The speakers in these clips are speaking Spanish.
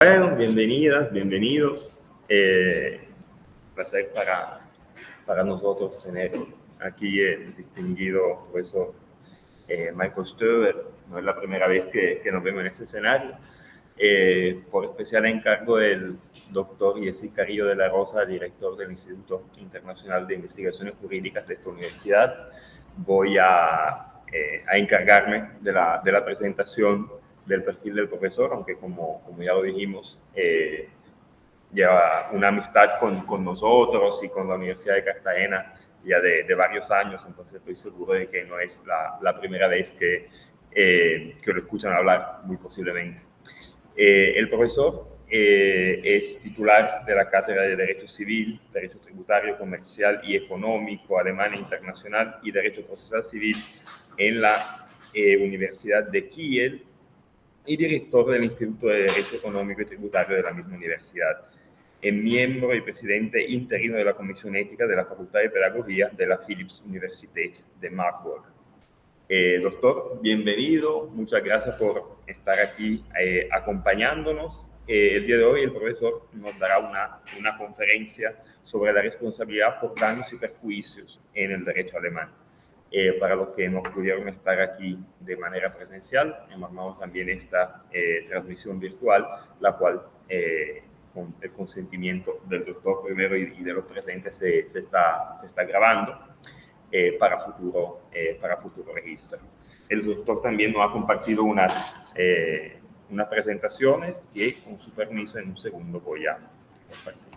Bueno, bienvenidas, bienvenidos. Placer para nosotros tener aquí el distinguido profesor Michael Stöber. No es la primera vez que nos vemos en este escenario. Por especial encargo del doctor Yessi Carrillo de la Rosa, director del Instituto Internacional de Investigaciones Jurídicas de esta universidad, voy a encargarme de la presentación del perfil del profesor, aunque como ya lo dijimos, lleva una amistad con nosotros y con la Universidad de Cartagena ya de varios años, entonces estoy seguro de que no es la primera vez que lo escuchan hablar, muy posiblemente. El profesor es titular de la Cátedra de Derecho Civil, Derecho Tributario, Comercial y Económico, Alemán e Internacional y Derecho Procesal Civil en la Universidad de Kiel y director del Instituto de Derecho Económico y Tributario de la misma universidad. Es miembro y presidente interino de la Comisión Ética de la Facultad de Pedagogía de la Philips Universität de Marburg. Doctor, bienvenido, muchas gracias por estar aquí acompañándonos. El día de hoy el profesor nos dará una conferencia sobre la responsabilidad por daños y perjuicios en el derecho alemán. Para los que no pudieron estar aquí de manera presencial, armamos también esta transmisión virtual, la cual con el consentimiento del doctor primero y de los presentes se está grabando para futuro registro. El doctor también nos ha compartido unas presentaciones que, con su permiso, en un segundo voy a compartir.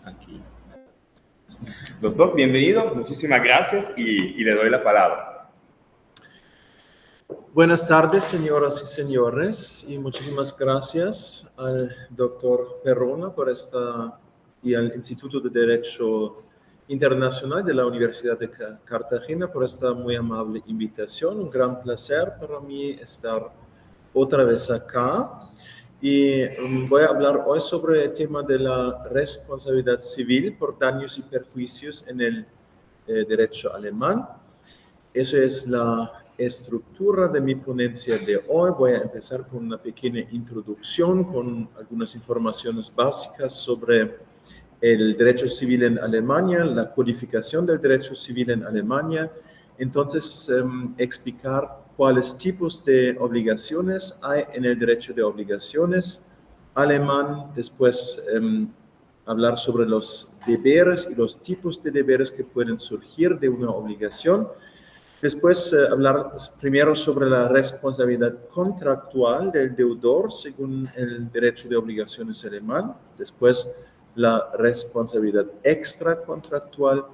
Aquí. Doctor, bienvenido, muchísimas gracias y le doy la palabra. Buenas tardes, señoras y señores, y muchísimas gracias al doctor Perrona y al Instituto de Derecho Internacional de la Universidad de Cartagena por esta muy amable invitación. Un gran placer para mí estar otra vez acá. Y voy a hablar hoy sobre el tema de la responsabilidad civil por daños y perjuicios en el derecho alemán. Eso es la estructura de mi ponencia de hoy. Voy a empezar con una pequeña introducción, con algunas informaciones básicas sobre el derecho civil en Alemania, la codificación del derecho civil en Alemania. Entonces, explicar cuáles tipos de obligaciones hay en el derecho de obligaciones alemán. Después, hablar sobre los deberes y los tipos de deberes que pueden surgir de una obligación. Después, hablar primero sobre la responsabilidad contractual del deudor según el derecho de obligaciones alemán. Después, la responsabilidad extracontractual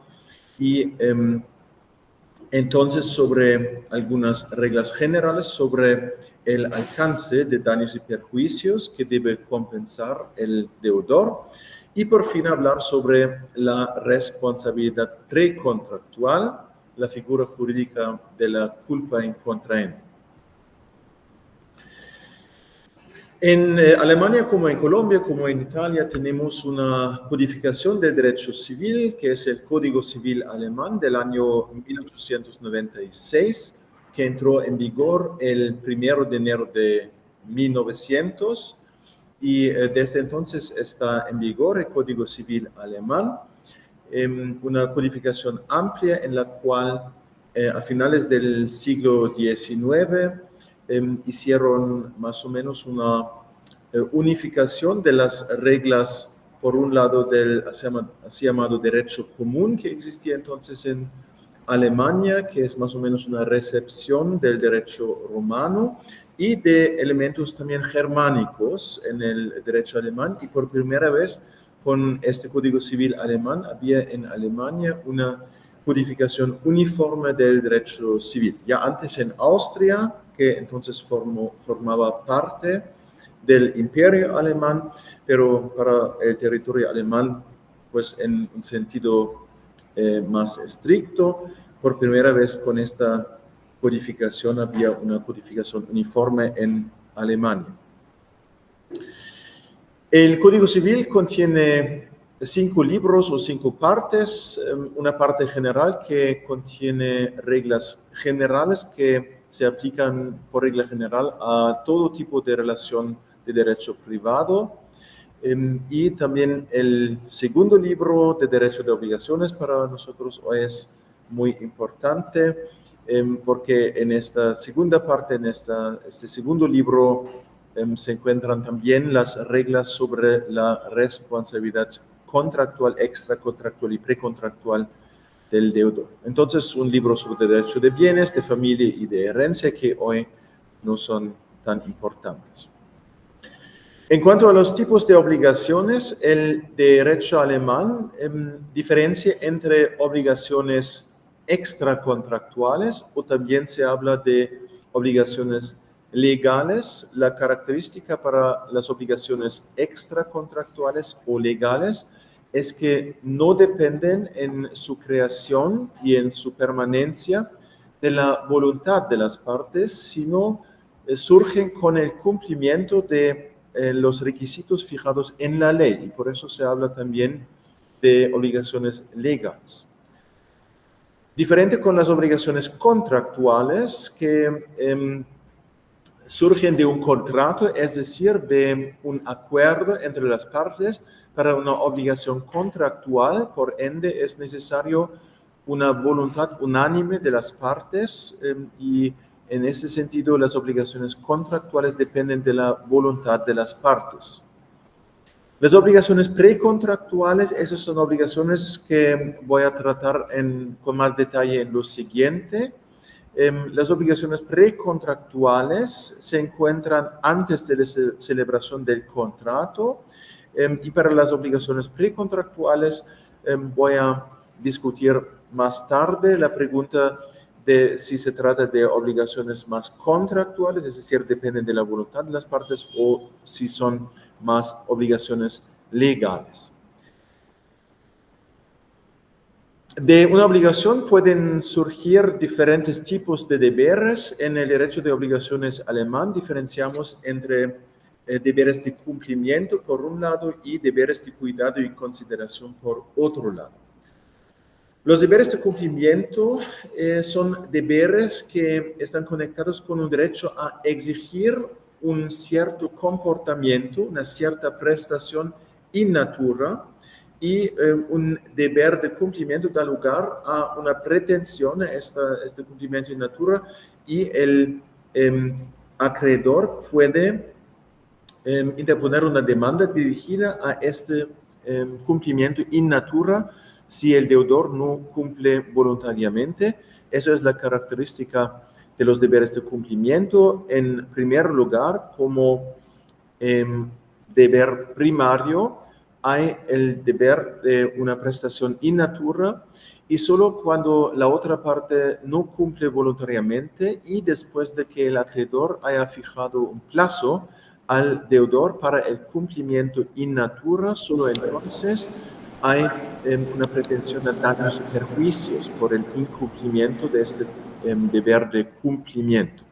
y entonces sobre algunas reglas generales sobre el alcance de daños y perjuicios que debe compensar el deudor. Y por fin hablar sobre la responsabilidad precontractual, la figura jurídica de la culpa in contraendo. En Alemania, como en Colombia, como en Italia, tenemos una codificación del derecho civil, que es el Código Civil Alemán del año 1896, que entró en vigor el 1 de enero de 1900, y desde entonces está en vigor el Código Civil Alemán, una codificación amplia en la cual a finales del siglo XIX hicieron más o menos una unificación de las reglas por un lado del así llamado derecho común que existía entonces en Alemania, que es más o menos una recepción del derecho romano, y de elementos también germánicos en el derecho alemán, y por primera vez con este Código Civil alemán había en Alemania una codificación uniforme del derecho civil. Ya antes en Austria, que entonces formaba parte del imperio alemán, pero para el territorio alemán, pues en un sentido más estricto, por primera vez con esta codificación había una codificación uniforme en Alemania. El Código Civil contiene 5 libros o 5 partes, una parte general que contiene reglas generales que se aplican por regla general a todo tipo de relación de derecho privado, y también el segundo libro de derecho de obligaciones para nosotros hoy es muy importante, porque en esta segunda parte, en este segundo libro, se encuentran también las reglas sobre la responsabilidad contractual, extracontractual y precontractual del deudor. Entonces, un libro sobre derecho de bienes, de familia y de herencia que hoy no son tan importantes. En cuanto a los tipos de obligaciones, el derecho alemán diferencia entre obligaciones extracontractuales o también se habla de obligaciones legales. La característica para las obligaciones extracontractuales o legales es que no dependen en su creación y en su permanencia de la voluntad de las partes, sino surgen con el cumplimiento de los requisitos fijados en la ley, y por eso se habla también de obligaciones legales. Diferente con las obligaciones contractuales que surgen de un contrato, es decir, de un acuerdo entre las partes. Para una obligación contractual, por ende, es necesario una voluntad unánime de las partes y en ese sentido, las obligaciones contractuales dependen de la voluntad de las partes. Las obligaciones precontractuales, esas son obligaciones que voy a tratar con más detalle en lo siguiente. Las obligaciones precontractuales se encuentran antes de la celebración del contrato, y para las obligaciones precontractuales voy a discutir más tarde la pregunta de si se trata de obligaciones más contractuales, es decir, dependen de la voluntad de las partes, o si son más obligaciones legales. De una obligación pueden surgir diferentes tipos de deberes. En el derecho de obligaciones alemán diferenciamos entre deberes de cumplimiento por un lado y deberes de cuidado y consideración por otro lado. Los deberes de cumplimiento son deberes que están conectados con un derecho a exigir un cierto comportamiento, una cierta prestación in natura, y un deber de cumplimiento da lugar a una pretensión a este cumplimiento in natura, y el acreedor puede interponer una demanda dirigida a este cumplimiento in natura si el deudor no cumple voluntariamente. Esa es la característica de los deberes de cumplimiento. En primer lugar, como deber primario, hay el deber de una prestación in natura, y solo cuando la otra parte no cumple voluntariamente y después de que el acreedor haya fijado un plazo al deudor para el cumplimiento in natura, solo entonces hay una pretensión de daños y perjuicios por el incumplimiento de este deber de cumplimiento.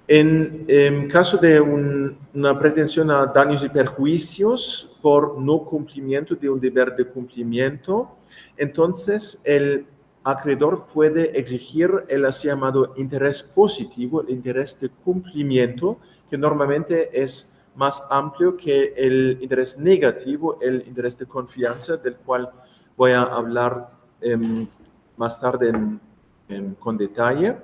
En caso de una pretensión a daños y perjuicios por no cumplimiento de un deber de cumplimiento, entonces el acreedor puede exigir el así llamado interés positivo, el interés de cumplimiento, que normalmente es más amplio que el interés negativo, el interés de confianza, del cual voy a hablar más tarde con detalle.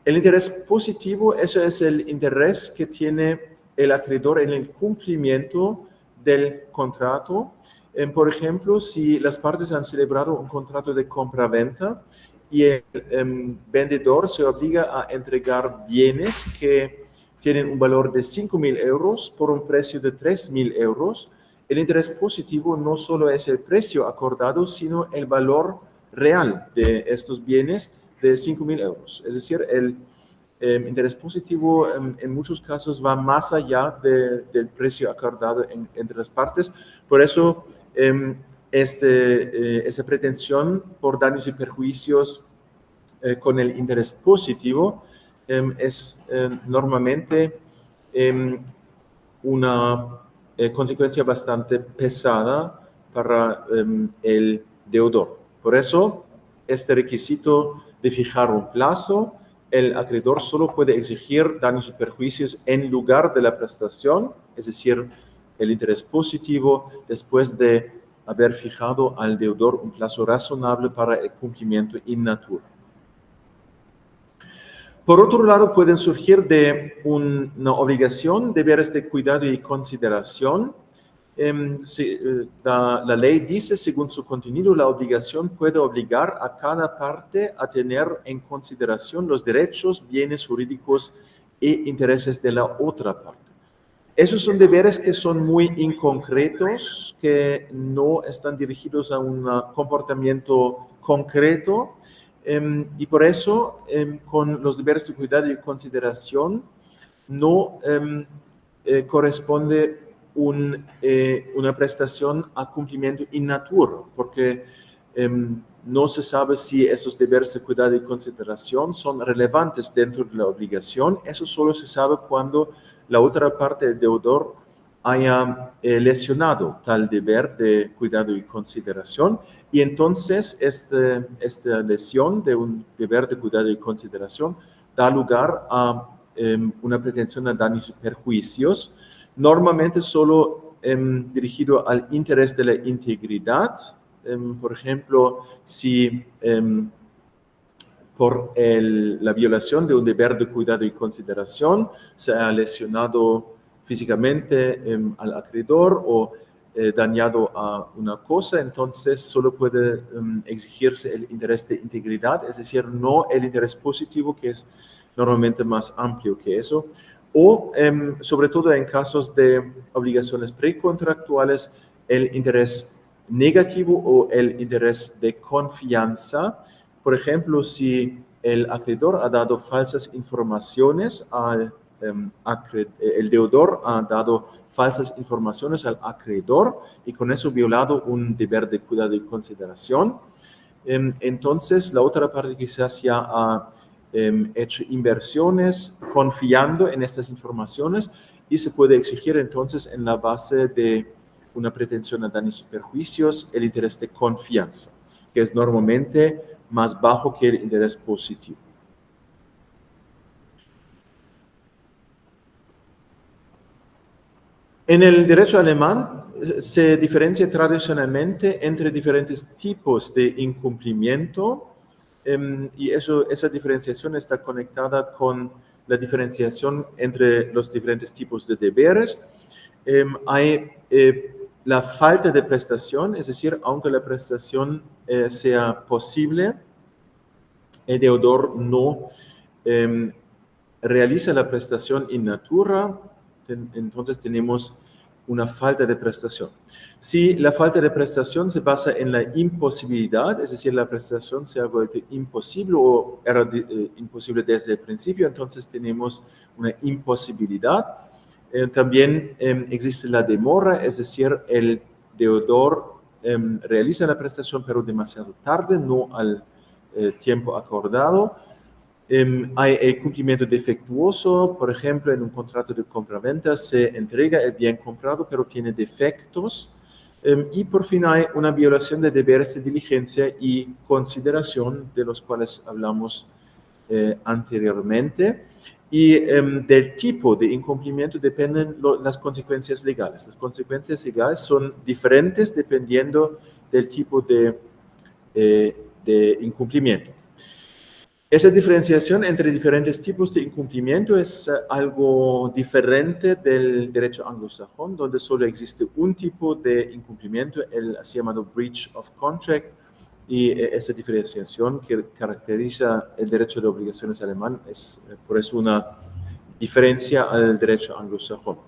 El interés positivo, eso es el interés que tiene el acreedor en el cumplimiento del contrato. Por ejemplo, si las partes han celebrado un contrato de compra-venta y el vendedor se obliga a entregar bienes que tienen un valor de 5.000 euros por un precio de 3.000 euros, el interés positivo no solo es el precio acordado, sino el valor real de estos bienes de 5.000 euros. Es decir, el interés positivo en muchos casos va más allá del precio acordado entre las partes. Por eso, esa pretensión por daños y perjuicios con el interés positivo es normalmente una consecuencia bastante pesada para el deudor. Por eso, este requisito de fijar un plazo, el acreedor solo puede exigir daños y perjuicios en lugar de la prestación, es decir, el interés positivo, después de haber fijado al deudor un plazo razonable para el cumplimiento in natura. Por otro lado, pueden surgir de una obligación deberes de cuidado y consideración. La ley dice, según su contenido, la obligación puede obligar a cada parte a tener en consideración los derechos, bienes jurídicos e intereses de la otra parte. Esos son deberes que son muy inconcretos, que no están dirigidos a un comportamiento concreto, y por eso con los deberes de cuidado y consideración no corresponde una prestación a cumplimiento in natura, porque no se sabe si esos deberes de cuidado y consideración son relevantes dentro de la obligación. Eso solo se sabe cuando la otra parte del deudor haya lesionado tal deber de cuidado y consideración, y entonces esta lesión de un deber de cuidado y consideración da lugar a una pretensión a daños y perjuicios, normalmente solo dirigido al interés de la integridad. Por ejemplo, si por la violación de un deber de cuidado y consideración se ha lesionado físicamente al acreedor o dañado a una cosa, entonces solo puede exigirse el interés de integridad, es decir, no el interés positivo, que es normalmente más amplio que eso, o sobre todo en casos de obligaciones precontractuales, el interés negativo o el interés de confianza. Por ejemplo, si el acreedor ha dado falsas informaciones el deudor ha dado falsas informaciones al acreedor y con eso violado un deber de cuidado y consideración, entonces la otra parte quizás ya ha hecho inversiones confiando en estas informaciones y se puede exigir entonces en la base de una pretensión a daños y perjuicios el interés de confianza, que es normalmente más bajo que el interés positivo. En el derecho alemán se diferencia tradicionalmente entre diferentes tipos de incumplimiento y esa diferenciación está conectada con la diferenciación entre los diferentes tipos de deberes. Hay la falta de prestación, es decir, aunque la prestación sea posible, el deudor no realiza la prestación in natura, entonces tenemos una falta de prestación. Si la falta de prestación se basa en la imposibilidad, es decir, la prestación se ha vuelto imposible o era imposible desde el principio, entonces tenemos una imposibilidad. También existe la demora, es decir, el deudor realiza la prestación pero demasiado tarde, no al tiempo acordado. Hay el cumplimiento defectuoso, por ejemplo, en un contrato de compraventa se entrega el bien comprado pero tiene defectos. Y por fin hay una violación de deberes de diligencia y consideración de los cuales hablamos anteriormente. Y del tipo de incumplimiento dependen las consecuencias legales. Las consecuencias legales son diferentes dependiendo del tipo de incumplimiento. Esa diferenciación entre diferentes tipos de incumplimiento es algo diferente del derecho anglosajón, donde solo existe un tipo de incumplimiento, el así llamado breach of contract, y esa diferenciación que caracteriza el derecho de obligaciones alemán es por eso una diferencia al derecho anglosajón.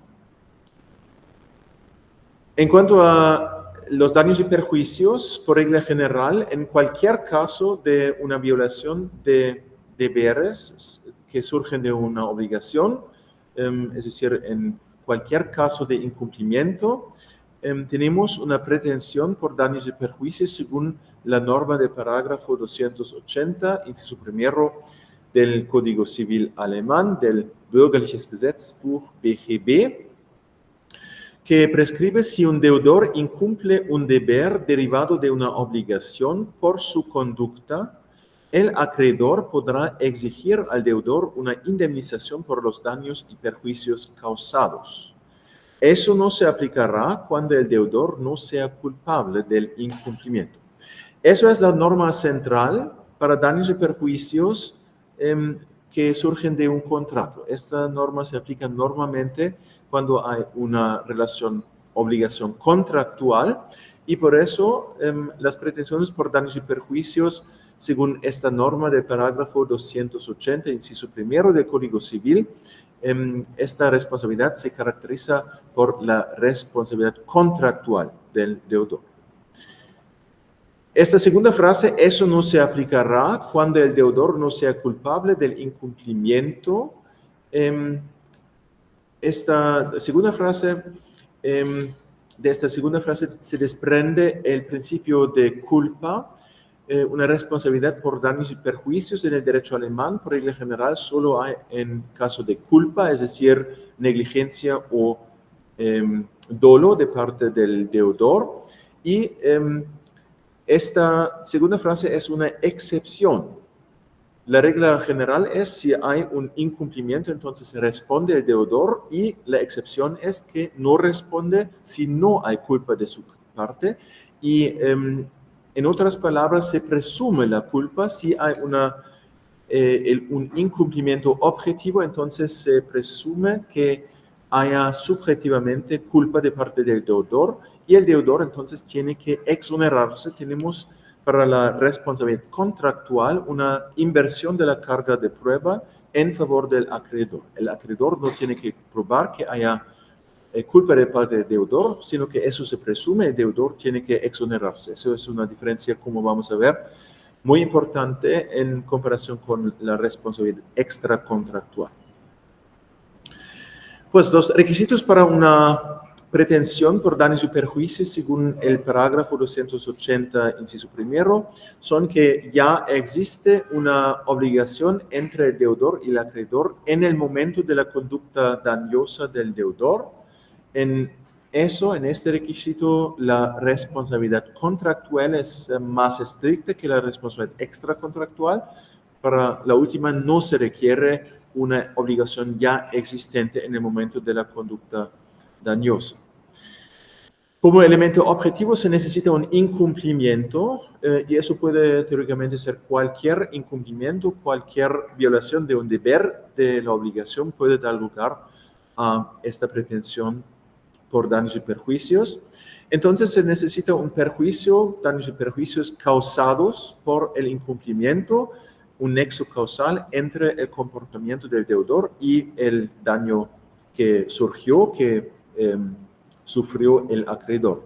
En cuanto a los daños y perjuicios, por regla general, en cualquier caso de una violación de deberes que surgen de una obligación, es decir, en cualquier caso de incumplimiento, tenemos una pretensión por daños y perjuicios según la norma del parágrafo 280, inciso primero del Código Civil alemán, del Bürgerliches Gesetzbuch BGB, que prescribe si un deudor incumple un deber derivado de una obligación por su conducta, el acreedor podrá exigir al deudor una indemnización por los daños y perjuicios causados. Eso no se aplicará cuando el deudor no sea culpable del incumplimiento. Eso es la norma central para daños y perjuicios que surgen de un contrato. Esta norma se aplica normalmente cuando hay una obligación contractual, y por eso las pretensiones por daños y perjuicios, según esta norma del parágrafo 280, inciso primero del Código Civil, esta responsabilidad se caracteriza por la responsabilidad contractual del deudor. Esta segunda frase, eso no se aplicará cuando el deudor no sea culpable del incumplimiento. Esta segunda frase, de esta segunda frase se desprende el principio de culpa. Una responsabilidad por daños y perjuicios en el derecho alemán, por regla general, solo hay en caso de culpa, es decir, negligencia o dolo de parte del deudor. Y esta segunda frase es una excepción. La regla general es si hay un incumplimiento, entonces responde el deudor, y la excepción es que no responde si no hay culpa de su parte. Y en otras palabras, se presume la culpa si hay un incumplimiento objetivo, entonces se presume que haya subjetivamente culpa de parte del deudor, y el deudor entonces tiene que exonerarse. Tenemos para la responsabilidad contractual una inversión de la carga de prueba en favor del acreedor. El acreedor no tiene que probar que haya culpa de parte del deudor, sino que eso se presume, el deudor tiene que exonerarse. Eso es una diferencia, como vamos a ver, muy importante en comparación con la responsabilidad extracontractual. Pues los requisitos para una pretensión por daños y perjuicios, según el parágrafo 280, inciso primero, son que ya existe una obligación entre el deudor y el acreedor en el momento de la conducta dañosa del deudor. En este requisito, la responsabilidad contractual es más estricta que la responsabilidad extracontractual. Para la última no se requiere una obligación ya existente en el momento de la conducta dañosa. Como elemento objetivo se necesita un incumplimiento, y eso puede teóricamente ser cualquier incumplimiento, cualquier violación de un deber de la obligación puede dar lugar a esta pretensión por daños y perjuicios. Entonces se necesita un perjuicio, daños y perjuicios causados por el incumplimiento, un nexo causal entre el comportamiento del deudor y el daño que surgió, que sufrió el acreedor.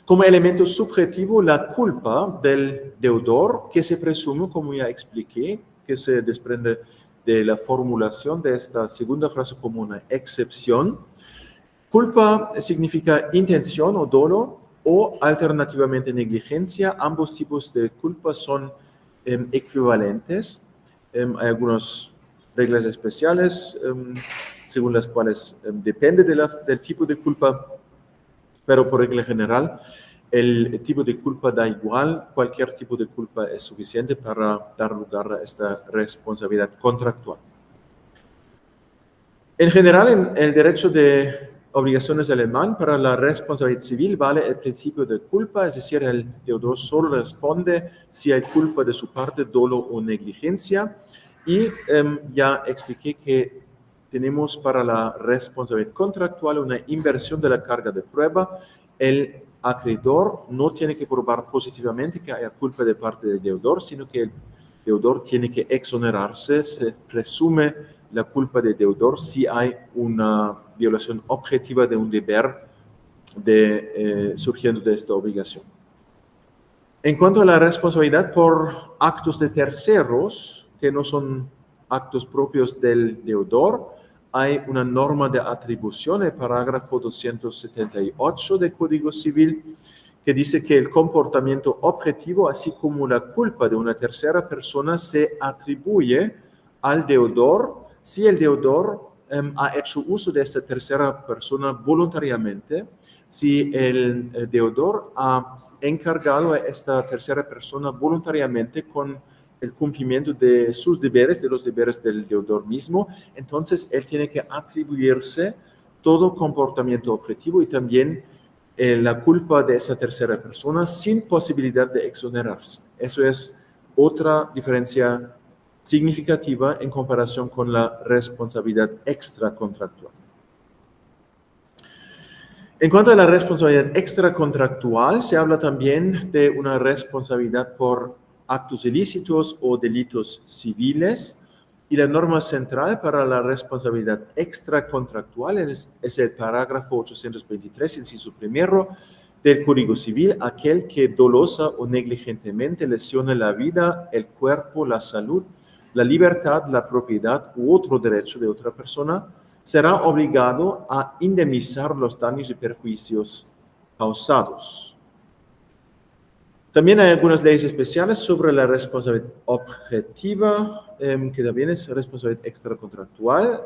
Como elemento subjetivo, la culpa del deudor, que se presume, como ya expliqué, que se desprende de la formulación de esta segunda frase como una excepción. Culpa significa intención o dolo, o alternativamente negligencia. Ambos tipos de culpa son equivalentes. Hay algunas reglas especiales según las cuales depende del tipo de culpa, pero por regla general el tipo de culpa da igual. Cualquier tipo de culpa es suficiente para dar lugar a esta responsabilidad contractual. En general, en el derecho de obligaciones alemán, para la responsabilidad civil vale el principio de culpa, es decir, el deudor solo responde si hay culpa de su parte, dolo o negligencia. Y ya expliqué que tenemos para la responsabilidad contractual una inversión de la carga de prueba. El acreedor no tiene que probar positivamente que haya culpa de parte del deudor, sino que el deudor tiene que exonerarse, se presume la culpa del deudor si hay una violación objetiva de un deber surgiendo de esta obligación. En cuanto a la responsabilidad por actos de terceros, que no son actos propios del deudor, hay una norma de atribución, el parágrafo 278 del Código Civil, que dice que el comportamiento objetivo, así como la culpa de una tercera persona, se atribuye al deudor si el deudor ha hecho uso de esta tercera persona voluntariamente, si el deudor ha encargado a esta tercera persona voluntariamente con el cumplimiento de sus deberes, de los deberes del deudor mismo, entonces él tiene que atribuirse todo comportamiento objetivo y también la culpa de esa tercera persona sin posibilidad de exonerarse. Eso es otra diferencia significativa en comparación con la responsabilidad extracontractual. En cuanto a la responsabilidad extracontractual, se habla también de una responsabilidad por actos ilícitos o delitos civiles, y la norma central para la responsabilidad extracontractual es el parágrafo 823, inciso primero del Código Civil, aquel que dolosa o negligentemente lesione la vida, el cuerpo, la salud, la libertad, la propiedad u otro derecho de otra persona, será obligado a indemnizar los daños y perjuicios causados. También hay algunas leyes especiales sobre la responsabilidad objetiva, que también es responsabilidad extracontractual,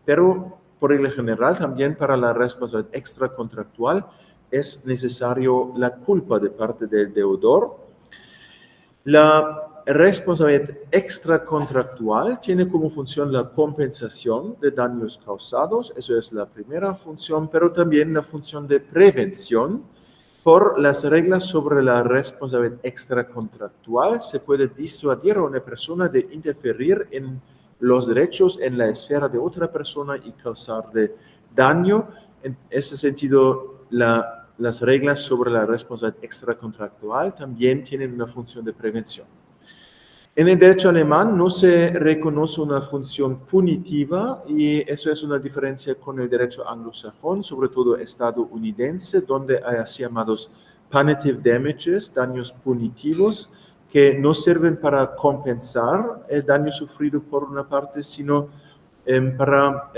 pero por regla general también para la responsabilidad extracontractual es necesario la culpa de parte del deudor. La responsabilidad extracontractual tiene como función la compensación de daños causados, eso es la primera función, pero también la función de prevención. Por las reglas sobre la responsabilidad extracontractual se puede disuadir a una persona de interferir en los derechos en la esfera de otra persona y causarle daño. En ese sentido, las reglas sobre la responsabilidad extracontractual también tienen una función de prevención. En el derecho alemán no se reconoce una función punitiva y eso es una diferencia con el derecho anglosajón, sobre todo estadounidense, donde hay así llamados punitive damages, daños punitivos, que no sirven para compensar el daño sufrido por una parte, sino para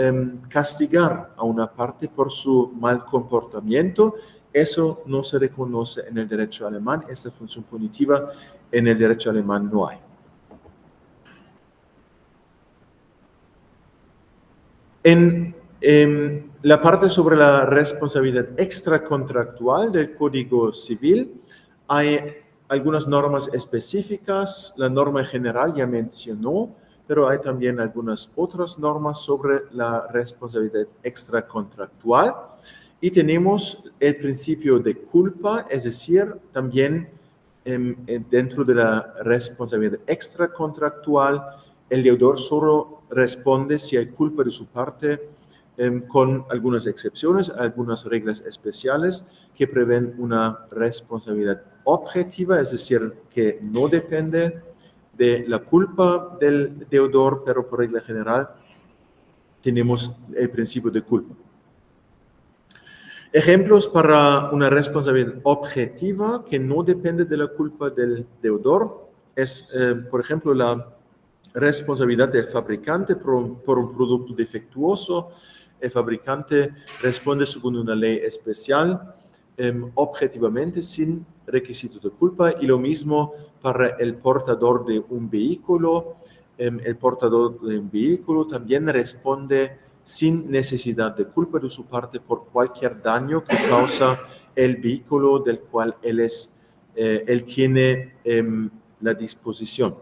castigar a una parte por su mal comportamiento. Eso no se reconoce en el derecho alemán, esta función punitiva en el derecho alemán no hay. En la parte sobre la responsabilidad extracontractual del Código Civil hay algunas normas específicas, la norma general ya mencionó, pero hay también algunas otras normas sobre la responsabilidad extracontractual y tenemos el principio de culpa, es decir, también dentro de la responsabilidad extracontractual el deudor solo responde si hay culpa de su parte, con algunas excepciones, algunas reglas especiales que prevén una responsabilidad objetiva, es decir, que no depende de la culpa del deudor, pero por regla general tenemos el principio de culpa. Ejemplos para una responsabilidad objetiva que no depende de la culpa del deudor es, por ejemplo, la responsabilidad del fabricante por un producto defectuoso. El fabricante responde según una ley especial, objetivamente, sin requisito de culpa, y lo mismo para el portador de un vehículo. El portador de un vehículo también responde sin necesidad de culpa de su parte por cualquier daño que causa el vehículo del cual él tiene la disposición.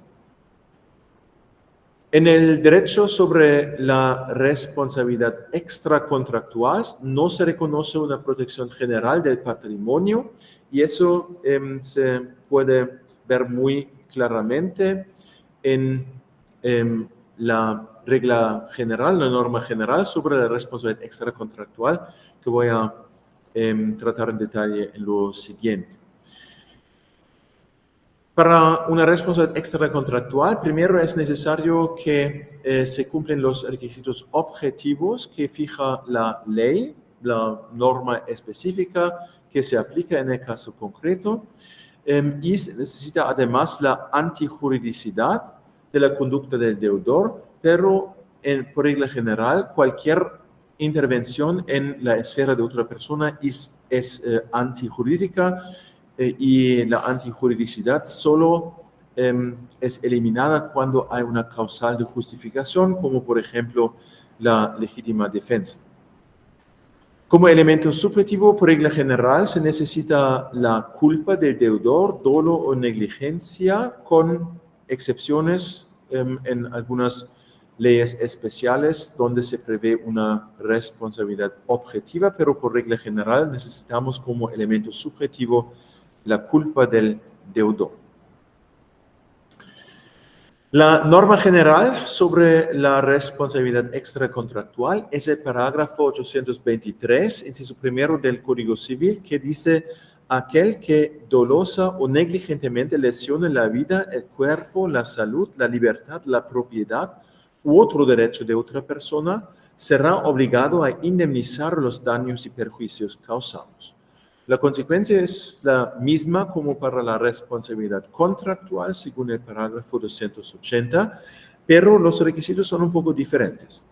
En el derecho sobre la responsabilidad extracontractual no se reconoce una protección general del patrimonio y eso se puede ver muy claramente en la regla general, la norma general sobre la responsabilidad extracontractual que voy a tratar en detalle en lo siguiente. Para una responsabilidad extracontractual, primero es necesario que se cumplen los requisitos objetivos que fija la ley, la norma específica que se aplica en el caso concreto, y se necesita además la antijuridicidad de la conducta del deudor, pero por regla general, cualquier intervención en la esfera de otra persona es antijurídica y la antijuridicidad solo es eliminada cuando hay una causal de justificación, como por ejemplo la legítima defensa. Como elemento subjetivo, por regla general, se necesita la culpa del deudor, dolo o negligencia, con excepciones en algunas leyes especiales donde se prevé una responsabilidad objetiva, pero por regla general necesitamos como elemento subjetivo la culpa del deudor. La norma general sobre la responsabilidad extracontractual es el parágrafo 823, inciso primero del Código Civil, que dice: aquel que dolosa o negligentemente lesione la vida, el cuerpo, la salud, la libertad, la propiedad u otro derecho de otra persona, será obligado a indemnizar los daños y perjuicios causados. La consecuencia es la misma como para la responsabilidad contractual, según el parágrafo 280, pero los requisitos son un poco diferentes.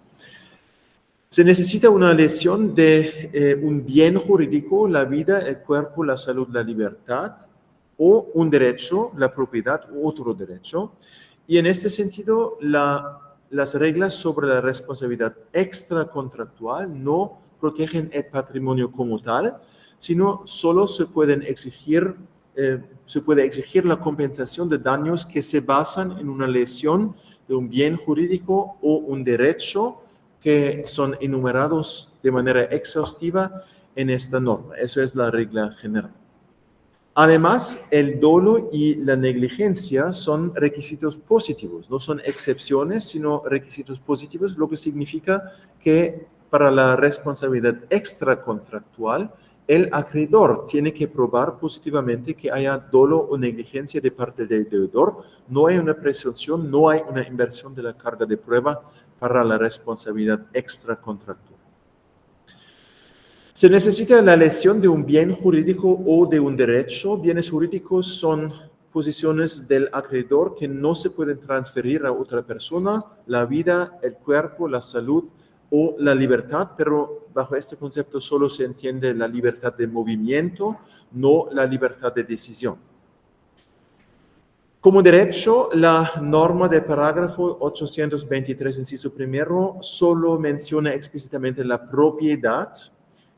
Se necesita una lesión de un bien jurídico, la vida, el cuerpo, la salud, la libertad, o un derecho, la propiedad u otro derecho. Y en este sentido, las reglas sobre la responsabilidad extracontractual no protegen el patrimonio como tal, sino solo se puede exigir la compensación de daños que se basan en una lesión de un bien jurídico o un derecho que son enumerados de manera exhaustiva en esta norma. Eso es la regla general. Además, el dolo y la negligencia son requisitos positivos, no son excepciones, sino requisitos positivos, lo que significa que para la responsabilidad extracontractual, el acreedor tiene que probar positivamente que haya dolo o negligencia de parte del deudor. No hay una presunción, no hay una inversión de la carga de prueba para la responsabilidad extracontractual. Se necesita la lesión de un bien jurídico o de un derecho. Bienes jurídicos son posiciones del acreedor que no se pueden transferir a otra persona: la vida, el cuerpo, la salud o la libertad, pero bajo este concepto solo se entiende la libertad de movimiento, no la libertad de decisión. Como derecho, la norma del parágrafo 823, inciso primero, solo menciona explícitamente la propiedad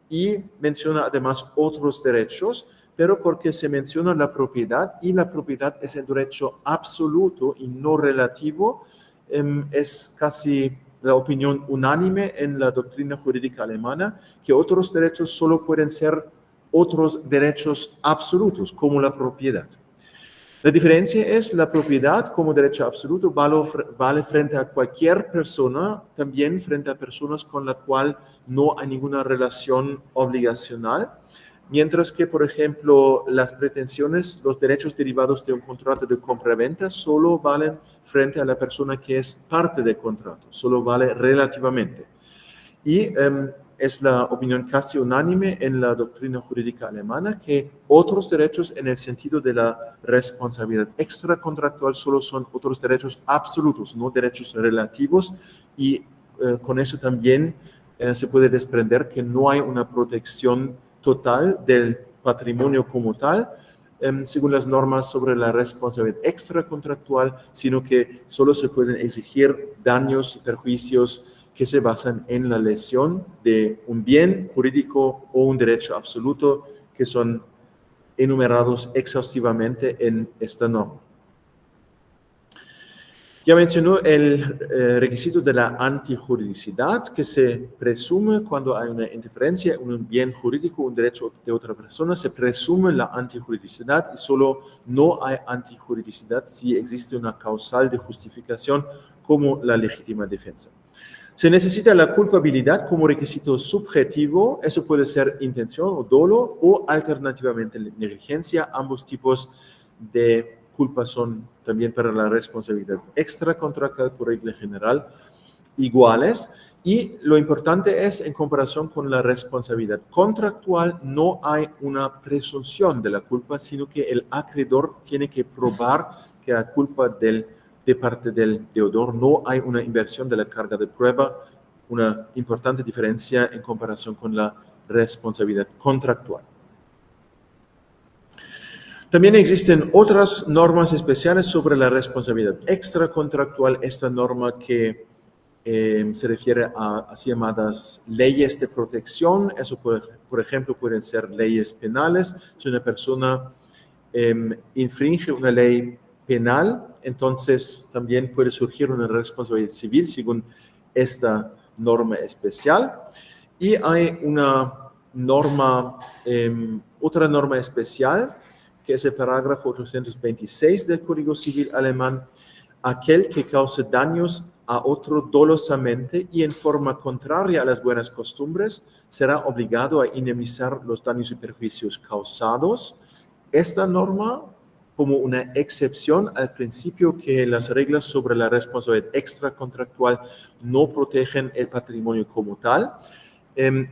y menciona además otros derechos, pero porque se menciona la propiedad y la propiedad es el derecho absoluto y no relativo, es casi la opinión unánime en la doctrina jurídica alemana que otros derechos solo pueden ser otros derechos absolutos, como la propiedad. La diferencia es la propiedad como derecho absoluto vale frente a cualquier persona, también frente a personas con la cual no hay ninguna relación obligacional, mientras que, por ejemplo, las pretensiones, los derechos derivados de un contrato de compra-venta solo valen frente a la persona que es parte del contrato, solo vale relativamente. Y es la opinión casi unánime en la doctrina jurídica alemana que otros derechos en el sentido de la responsabilidad extracontractual solo son otros derechos absolutos, no derechos relativos, y con eso también se puede desprender que no hay una protección total del patrimonio como tal, según las normas sobre la responsabilidad extracontractual, sino que solo se pueden exigir daños y perjuicios que se basan en la lesión de un bien jurídico o un derecho absoluto que son enumerados exhaustivamente en esta norma. Ya mencionó el requisito de la antijuridicidad, que se presume cuando hay una interferencia en un bien jurídico, un derecho de otra persona, se presume la antijuridicidad y solo no hay antijuridicidad si existe una causal de justificación como la legítima defensa. Se necesita la culpabilidad como requisito subjetivo, eso puede ser intención o dolo o alternativamente negligencia. Ambos tipos de culpa son también para la responsabilidad extracontractual por regla general iguales. Y lo importante es, en comparación con la responsabilidad contractual, no hay una presunción de la culpa, sino que el acreedor tiene que probar que hay culpa de parte del deudor. No hay una inversión de la carga de prueba, una importante diferencia en comparación con la responsabilidad contractual. También existen otras normas especiales sobre la responsabilidad extracontractual. Esta norma que se refiere a así llamadas leyes de protección. Eso, por ejemplo, pueden ser leyes penales. Si una persona infringe una ley penal, entonces también puede surgir una responsabilidad civil según esta norma especial. Y hay una norma, otra norma especial, que es el parágrafo 826 del Código Civil alemán: aquel que cause daños a otro dolosamente y en forma contraria a las buenas costumbres será obligado a indemnizar los daños y perjuicios causados. Esta norma, como una excepción al principio que las reglas sobre la responsabilidad extracontractual no protegen el patrimonio como tal,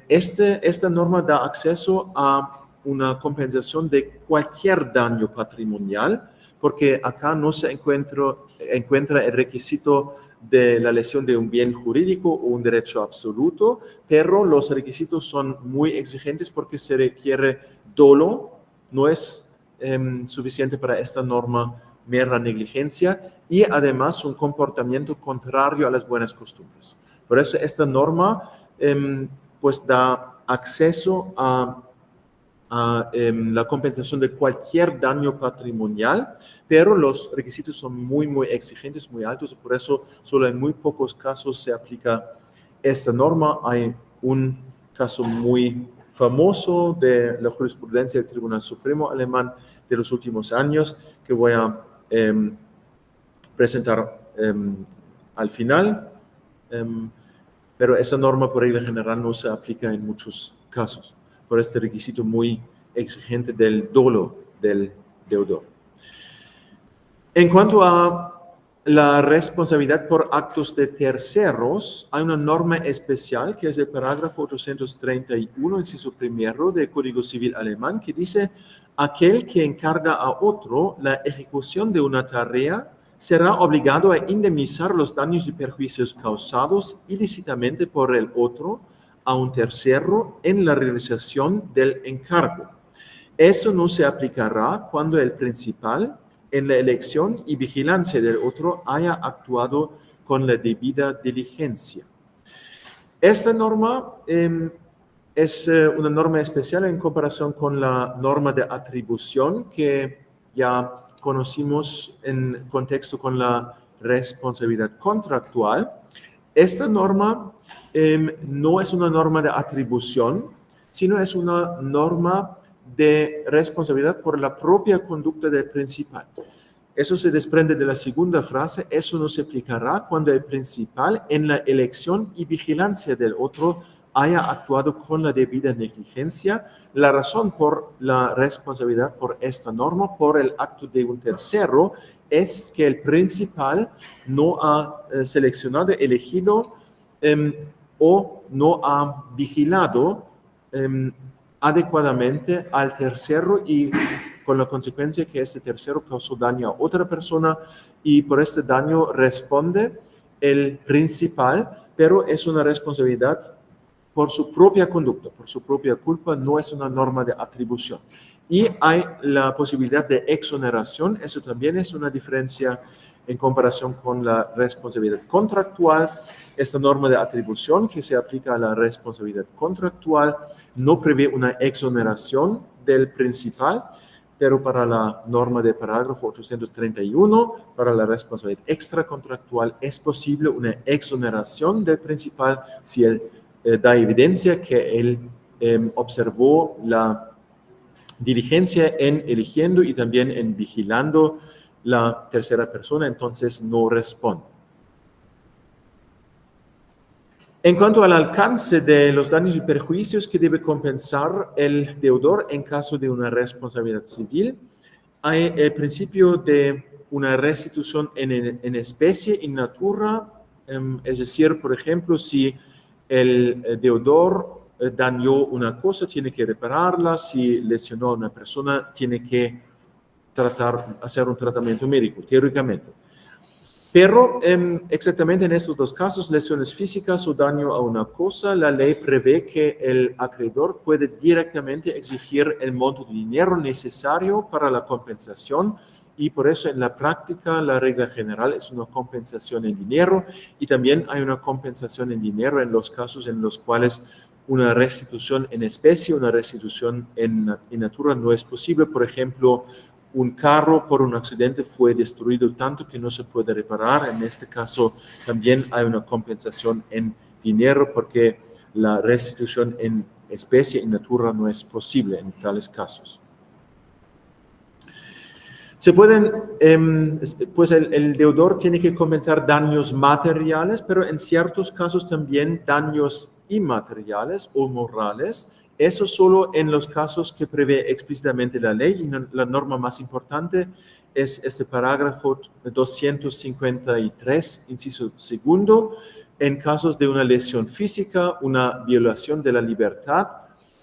esta norma da acceso a una compensación de cualquier daño patrimonial, porque acá no se encuentra el requisito de la lesión de un bien jurídico o un derecho absoluto, pero los requisitos son muy exigentes porque se requiere dolo. No es suficiente para esta norma mera negligencia y además un comportamiento contrario a las buenas costumbres. Por eso esta norma pues da acceso a la compensación de cualquier daño patrimonial, pero los requisitos son muy, muy exigentes, muy altos, y por eso solo en muy pocos casos se aplica esta norma. Hay un caso muy famoso de la jurisprudencia del Tribunal Supremo alemán de los últimos años que voy a presentar al final, pero esta norma por regla general no se aplica en muchos casos por este requisito muy exigente del dolo del deudor. En cuanto a la responsabilidad por actos de terceros, hay una norma especial que es el parágrafo 831, inciso primero del Código Civil alemán, que dice: aquel que encarga a otro la ejecución de una tarea será obligado a indemnizar los daños y perjuicios causados ilícitamente por el otro a un tercero en la realización del encargo. Eso no se aplicará cuando el principal, en la elección y vigilancia del otro, haya actuado con la debida diligencia. Esta norma es una norma especial en comparación con la norma de atribución que ya conocimos en contexto con la responsabilidad contractual. Esta norma no es una norma de atribución, sino es una norma de responsabilidad por la propia conducta del principal. Eso se desprende de la segunda frase: eso no se aplicará cuando el principal, en la elección y vigilancia del otro, haya actuado con la debida negligencia. La razón por la responsabilidad por esta norma, por el acto de un tercero, es que el principal no ha seleccionado, elegido o no ha vigilado adecuadamente al tercero, y con la consecuencia que este tercero causó daño a otra persona y por este daño responde el principal, pero es una responsabilidad por su propia conducta, por su propia culpa, no es una norma de atribución. Y hay la posibilidad de exoneración. Eso también es una diferencia en comparación con la responsabilidad contractual. Esta norma de atribución que se aplica a la responsabilidad contractual no prevé una exoneración del principal, pero para la norma de parágrafo 831, para la responsabilidad extracontractual, es posible una exoneración del principal si él da evidencia que él observó la diligencia en eligiendo y también en vigilando la tercera persona, entonces no responde. En cuanto al alcance de los daños y perjuicios que debe compensar el deudor en caso de una responsabilidad civil, hay el principio de una restitución en especie, in natura, es decir, por ejemplo, si el deudor dañó una cosa, tiene que repararla, si lesionó a una persona, tiene que hacer un tratamiento médico, teóricamente. Pero exactamente en estos dos casos, lesiones físicas o daño a una cosa, la ley prevé que el acreedor puede directamente exigir el monto de dinero necesario para la compensación y por eso en la práctica la regla general es una compensación en dinero y también hay una compensación en dinero en los casos en los cuales una restitución en especie, una restitución en natura no es posible. Por ejemplo, un carro por un accidente fue destruido tanto que no se puede reparar. En este caso también hay una compensación en dinero porque la restitución en especie, en natura, no es posible en tales casos. Se pueden, pues el deudor tiene que compensar daños materiales, pero en ciertos casos también daños inmateriales o morales. Eso solo en los casos que prevé explícitamente la ley y la norma más importante es este parágrafo 253, inciso segundo, en casos de una lesión física, una violación de la libertad.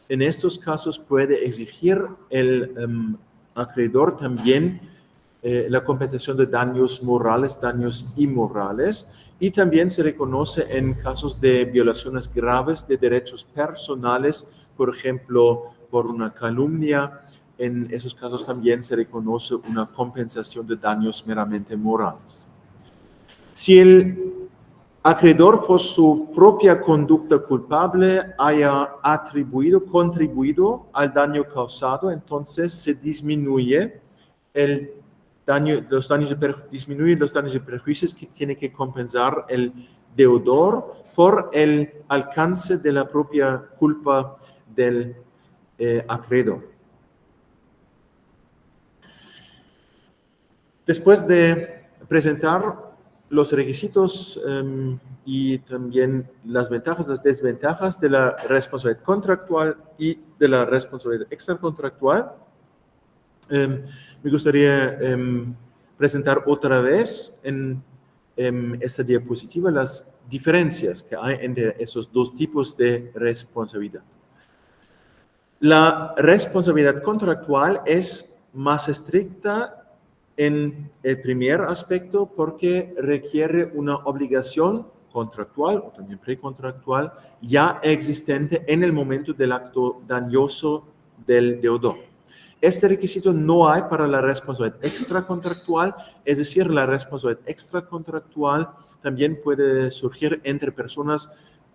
En estos casos puede exigir el acreedor también la compensación de daños morales, daños inmorales, y también se reconoce en casos de violaciones graves de derechos personales, por ejemplo, por una calumnia. En esos casos también se reconoce una compensación de daños meramente morales. Si el acreedor por su propia conducta culpable haya contribuido al daño causado, entonces se disminuye disminuyen los daños y perjuicios que tiene que compensar el deudor por el alcance de la propia culpa del acreedor. Después de presentar los requisitos y también las ventajas, las desventajas de la responsabilidad contractual y de la responsabilidad extracontractual, me gustaría presentar otra vez en esta diapositiva las diferencias que hay entre esos dos tipos de responsabilidad. La responsabilidad contractual es más estricta en el primer aspecto porque requiere una obligación contractual o también precontractual ya existente en el momento del acto dañoso del deudor. Este requisito no hay para la responsabilidad extracontractual, es decir, la responsabilidad extracontractual también puede surgir entre personas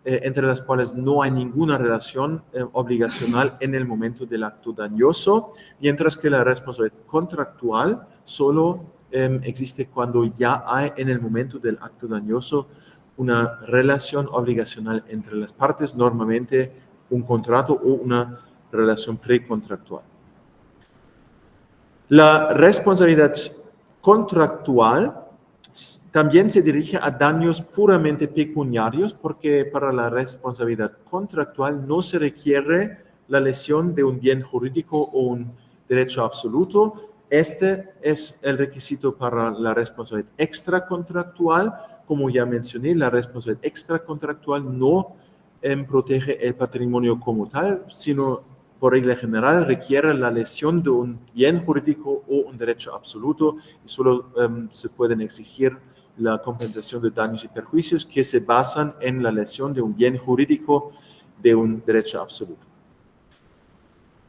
entre las cuales no hay ninguna relación obligacional en el momento del acto dañoso, mientras que la responsabilidad contractual solo existe cuando ya hay en el momento del acto dañoso una relación obligacional entre las partes, normalmente un contrato o una relación precontractual. La responsabilidad contractual también se dirige a daños puramente pecuniarios porque para la responsabilidad contractual no se requiere la lesión de un bien jurídico o un derecho absoluto. Este es el requisito para la responsabilidad extracontractual. Como ya mencioné, la responsabilidad extracontractual no protege el patrimonio como tal, sino por regla general requiere la lesión de un bien jurídico o un derecho absoluto y solo se pueden exigir la compensación de daños y perjuicios que se basan en la lesión de un bien jurídico de un derecho absoluto.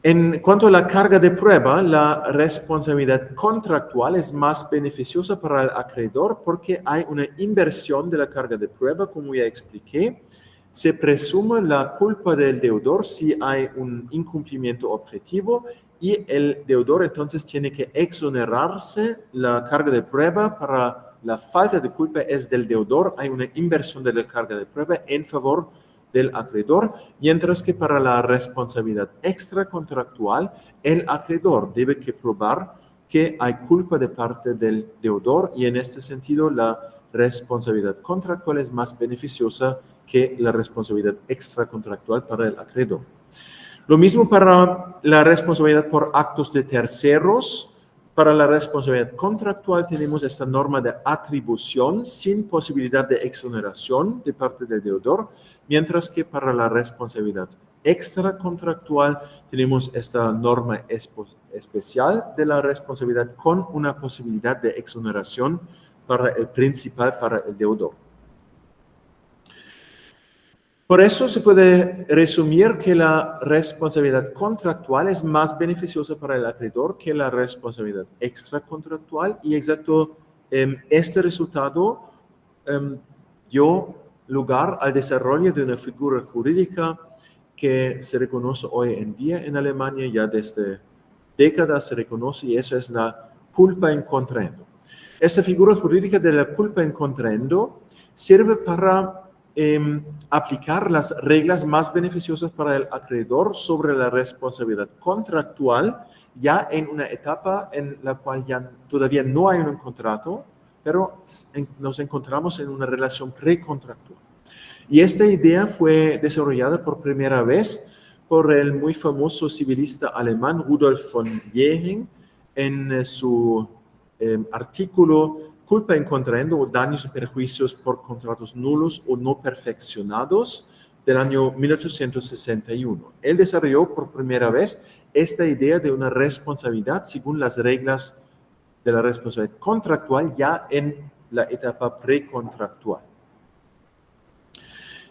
En cuanto a la carga de prueba, la responsabilidad contractual es más beneficiosa para el acreedor porque hay una inversión de la carga de prueba, como ya expliqué. Se presume la culpa del deudor si hay un incumplimiento objetivo y el deudor entonces tiene que exonerarse. La carga de prueba para la falta de culpa es del deudor. Hay una inversión de la carga de prueba en favor del acreedor, mientras que para la responsabilidad extracontractual, el acreedor debe que probar que hay culpa de parte del deudor, y en este sentido la responsabilidad contractual es más beneficiosa que la responsabilidad extracontractual para el acreedor. Lo mismo para la responsabilidad por actos de terceros. Para la responsabilidad contractual tenemos esta norma de atribución sin posibilidad de exoneración de parte del deudor, mientras que para la responsabilidad extracontractual tenemos esta norma especial de la responsabilidad con una posibilidad de exoneración para el principal, para el deudor. Por eso se puede resumir que la responsabilidad contractual es más beneficiosa para el acreedor que la responsabilidad extracontractual, y exacto este resultado dio lugar al desarrollo de una figura jurídica que se reconoce hoy en día en Alemania, ya desde décadas se reconoce, y eso es la culpa in contraendo. Esta figura jurídica de la culpa in contraendo sirve para aplicar las reglas más beneficiosas para el acreedor sobre la responsabilidad contractual, ya en una etapa en la cual ya todavía no hay un contrato, pero nos encontramos en una relación precontractual. Y esta idea fue desarrollada por primera vez por el muy famoso civilista alemán Rudolf von Jhering en su artículo Culpa in contraendo o daños y perjuicios por contratos nulos o no perfeccionados del año 1861. Él desarrolló por primera vez esta idea de una responsabilidad según las reglas de la responsabilidad contractual ya en la etapa precontractual.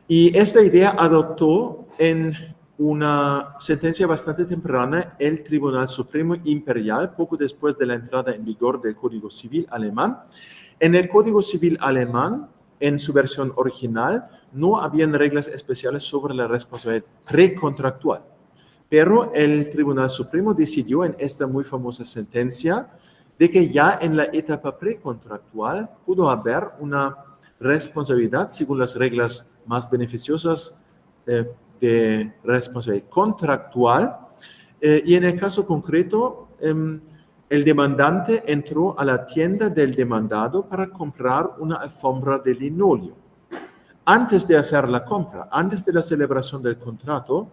Y esta idea adoptó en una sentencia bastante temprana el Tribunal Supremo Imperial, poco después de la entrada en vigor del Código Civil alemán. En el Código Civil alemán, en su versión original, no habían reglas especiales sobre la responsabilidad precontractual. Pero el Tribunal Supremo decidió en esta muy famosa sentencia de que ya en la etapa precontractual pudo haber una responsabilidad según las reglas más beneficiosas de responsabilidad contractual, y en el caso concreto el demandante entró a la tienda del demandado para comprar una alfombra de linóleo. Antes de hacer la compra, antes de la celebración del contrato,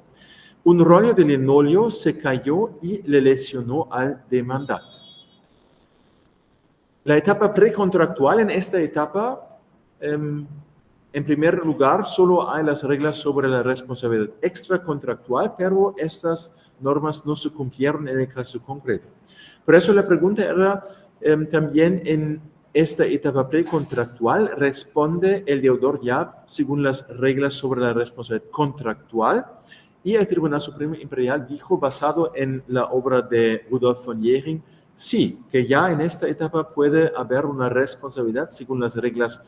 un rollo de linóleo se cayó y le lesionó al demandante. La etapa precontractual, en esta etapa, en primer lugar, solo hay las reglas sobre la responsabilidad extracontractual, pero estas normas no se cumplieron en el caso concreto. Por eso la pregunta era también en esta etapa precontractual, ¿responde el deudor ya según las reglas sobre la responsabilidad contractual? Y el Tribunal Supremo Imperial dijo, basado en la obra de Rudolf von Jhering, sí, que ya en esta etapa puede haber una responsabilidad según las reglas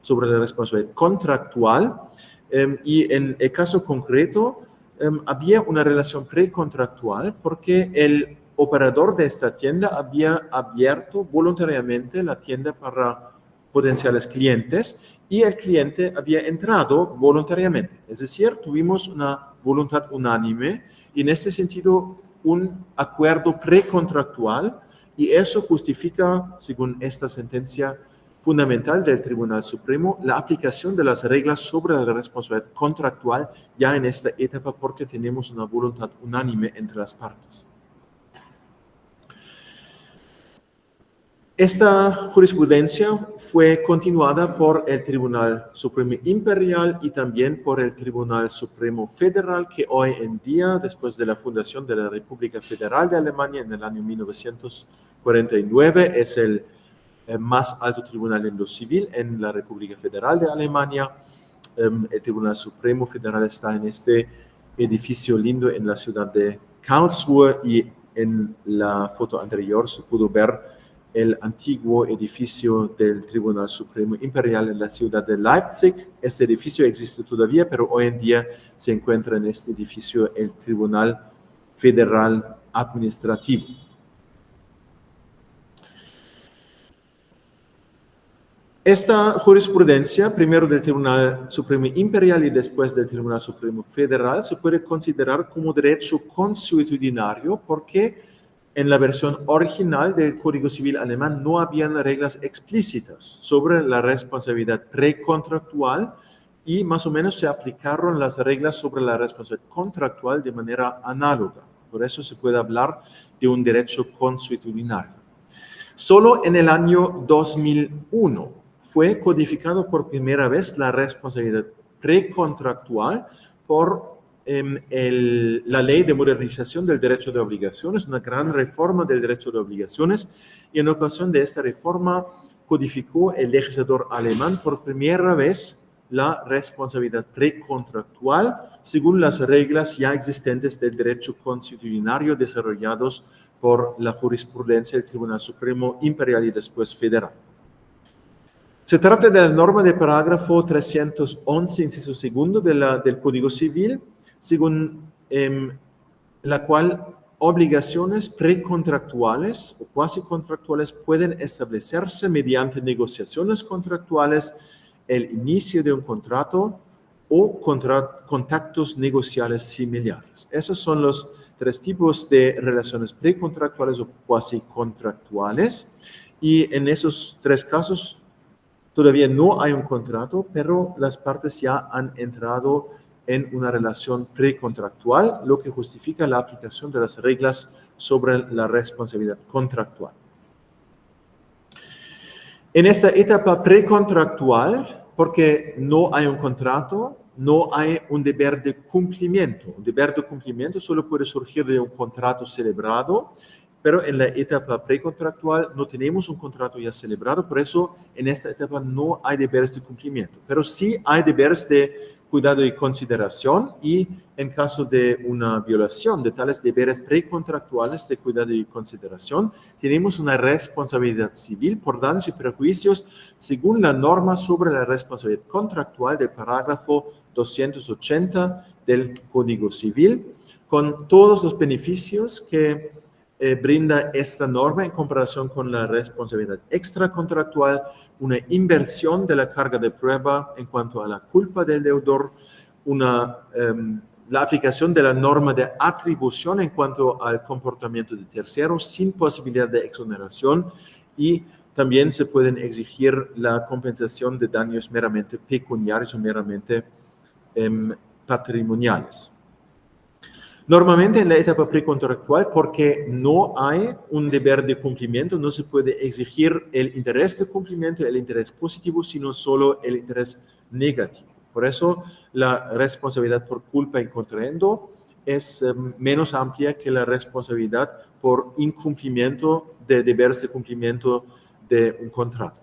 sobre la responsabilidad contractual, y en el caso concreto había una relación precontractual porque el operador de esta tienda había abierto voluntariamente la tienda para potenciales clientes y el cliente había entrado voluntariamente. Es decir, tuvimos una voluntad unánime y en este sentido un acuerdo precontractual, y eso justifica, según esta sentencia fundamental del Tribunal Supremo, la aplicación de las reglas sobre la responsabilidad contractual ya en esta etapa porque tenemos una voluntad unánime entre las partes. Esta jurisprudencia fue continuada por el Tribunal Supremo Imperial y también por el Tribunal Supremo Federal, que hoy en día, después de la fundación de la República Federal de Alemania en el año 1949, es el más alto tribunal en lo civil en la República Federal de Alemania. El Tribunal Supremo Federal está en este edificio lindo en la ciudad de Karlsruhe, y en la foto anterior se pudo ver el antiguo edificio del Tribunal Supremo Imperial en la ciudad de Leipzig. Este edificio existe todavía, pero hoy en día se encuentra en este edificio el Tribunal Federal administrativo. Esta jurisprudencia, primero del Tribunal Supremo Imperial y después del Tribunal Supremo Federal, se puede considerar como derecho consuetudinario porque en la versión original del Código Civil alemán no habían reglas explícitas sobre la responsabilidad precontractual y más o menos se aplicaron las reglas sobre la responsabilidad contractual de manera análoga. Por eso se puede hablar de un derecho consuetudinario. Solo en el año 2001 fue codificado por primera vez la responsabilidad precontractual por la Ley de Modernización del Derecho de Obligaciones, una gran reforma del derecho de obligaciones, y en ocasión de esta reforma codificó el legislador alemán por primera vez la responsabilidad precontractual según las reglas ya existentes del derecho consuetudinario desarrollados por la jurisprudencia del Tribunal Supremo Imperial y después Federal. Se trata de la norma del parágrafo 311, inciso segundo del Código Civil, según la cual obligaciones precontractuales o cuasi contractuales pueden establecerse mediante negociaciones contractuales, el inicio de un contrato o contactos negociales similares. Esos son los tres tipos de relaciones precontractuales o cuasi contractuales, y en esos tres casos todavía no hay un contrato, pero las partes ya han entrado en una relación precontractual, lo que justifica la aplicación de las reglas sobre la responsabilidad contractual. En esta etapa precontractual, porque no hay un contrato, no hay un deber de cumplimiento. Un deber de cumplimiento solo puede surgir de un contrato celebrado, pero en la etapa precontractual no tenemos un contrato ya celebrado, por eso en esta etapa no hay deberes de cumplimiento, pero sí hay deberes de cuidado y consideración, y en caso de una violación de tales deberes precontractuales de cuidado y consideración, tenemos una responsabilidad civil por daños y perjuicios según la norma sobre la responsabilidad contractual del parágrafo 280 del Código Civil, con todos los beneficios que brinda esta norma en comparación con la responsabilidad extracontractual, una inversión de la carga de prueba en cuanto a la culpa del deudor, la aplicación de la norma de atribución en cuanto al comportamiento de terceros sin posibilidad de exoneración, y también se pueden exigir la compensación de daños meramente pecuniarios o meramente patrimoniales. Normalmente en la etapa precontractual, porque no hay un deber de cumplimiento, no se puede exigir el interés de cumplimiento, el interés positivo, sino solo el interés negativo. Por eso la responsabilidad por culpa in contraendo es menos amplia que la responsabilidad por incumplimiento de deberes de cumplimiento de un contrato.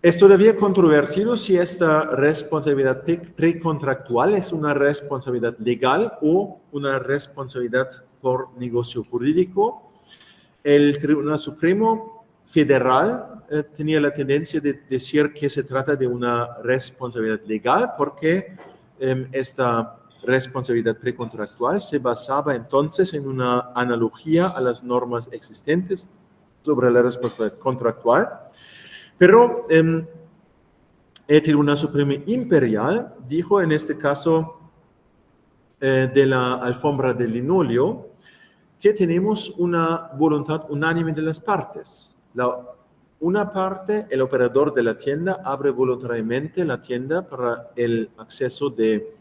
Es todavía controvertido si esta responsabilidad precontractual es una responsabilidad legal o una responsabilidad por negocio jurídico. El Tribunal Supremo Federal tenía la tendencia de decir que se trata de una responsabilidad legal porque esta responsabilidad precontractual se basaba entonces en una analogía a las normas existentes sobre la responsabilidad contractual. Pero el Tribunal Supremo Imperial dijo en este caso de la alfombra de linóleo que tenemos una voluntad unánime de las partes. Una parte, el operador de la tienda, abre voluntariamente la tienda para el acceso de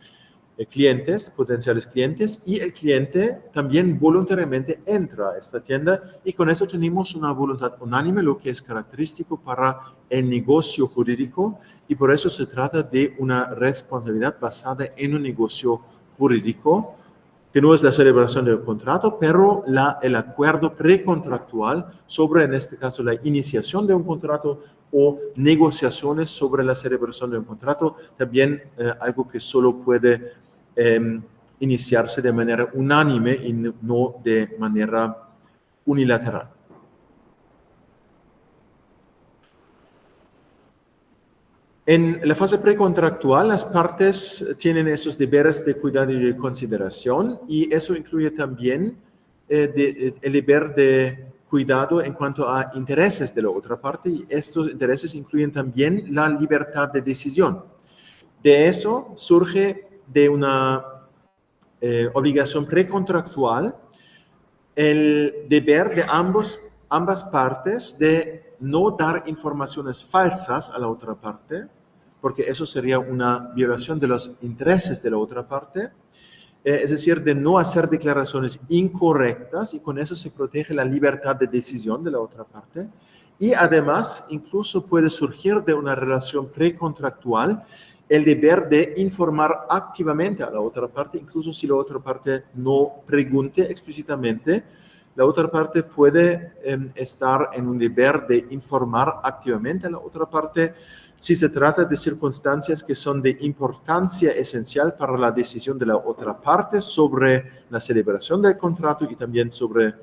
clientes, potenciales clientes, y el cliente también voluntariamente entra a esta tienda, y con eso tenemos una voluntad unánime, lo que es característico para el negocio jurídico, y por eso se trata de una responsabilidad basada en un negocio jurídico, que no es la celebración del contrato, pero el acuerdo precontractual sobre, en este caso, la iniciación de un contrato o negociaciones sobre la celebración de un contrato, también algo que solo puede iniciarse de manera unánime y no de manera unilateral. En la fase precontractual, las partes tienen esos deberes de cuidado y de consideración, y eso incluye también el deber de cuidado en cuanto a intereses de la otra parte, y estos intereses incluyen también la libertad de decisión. De eso surge de una obligación precontractual el deber de ambas partes de no dar informaciones falsas a la otra parte, porque eso sería una violación de los intereses de la otra parte, es decir, de no hacer declaraciones incorrectas, y con eso se protege la libertad de decisión de la otra parte. Y además, incluso puede surgir de una relación precontractual el deber de informar activamente a la otra parte, incluso si la otra parte no pregunte explícitamente. La otra parte puede estar en un deber de informar activamente a la otra parte si se trata de circunstancias que son de importancia esencial para la decisión de la otra parte sobre la celebración del contrato y también sobre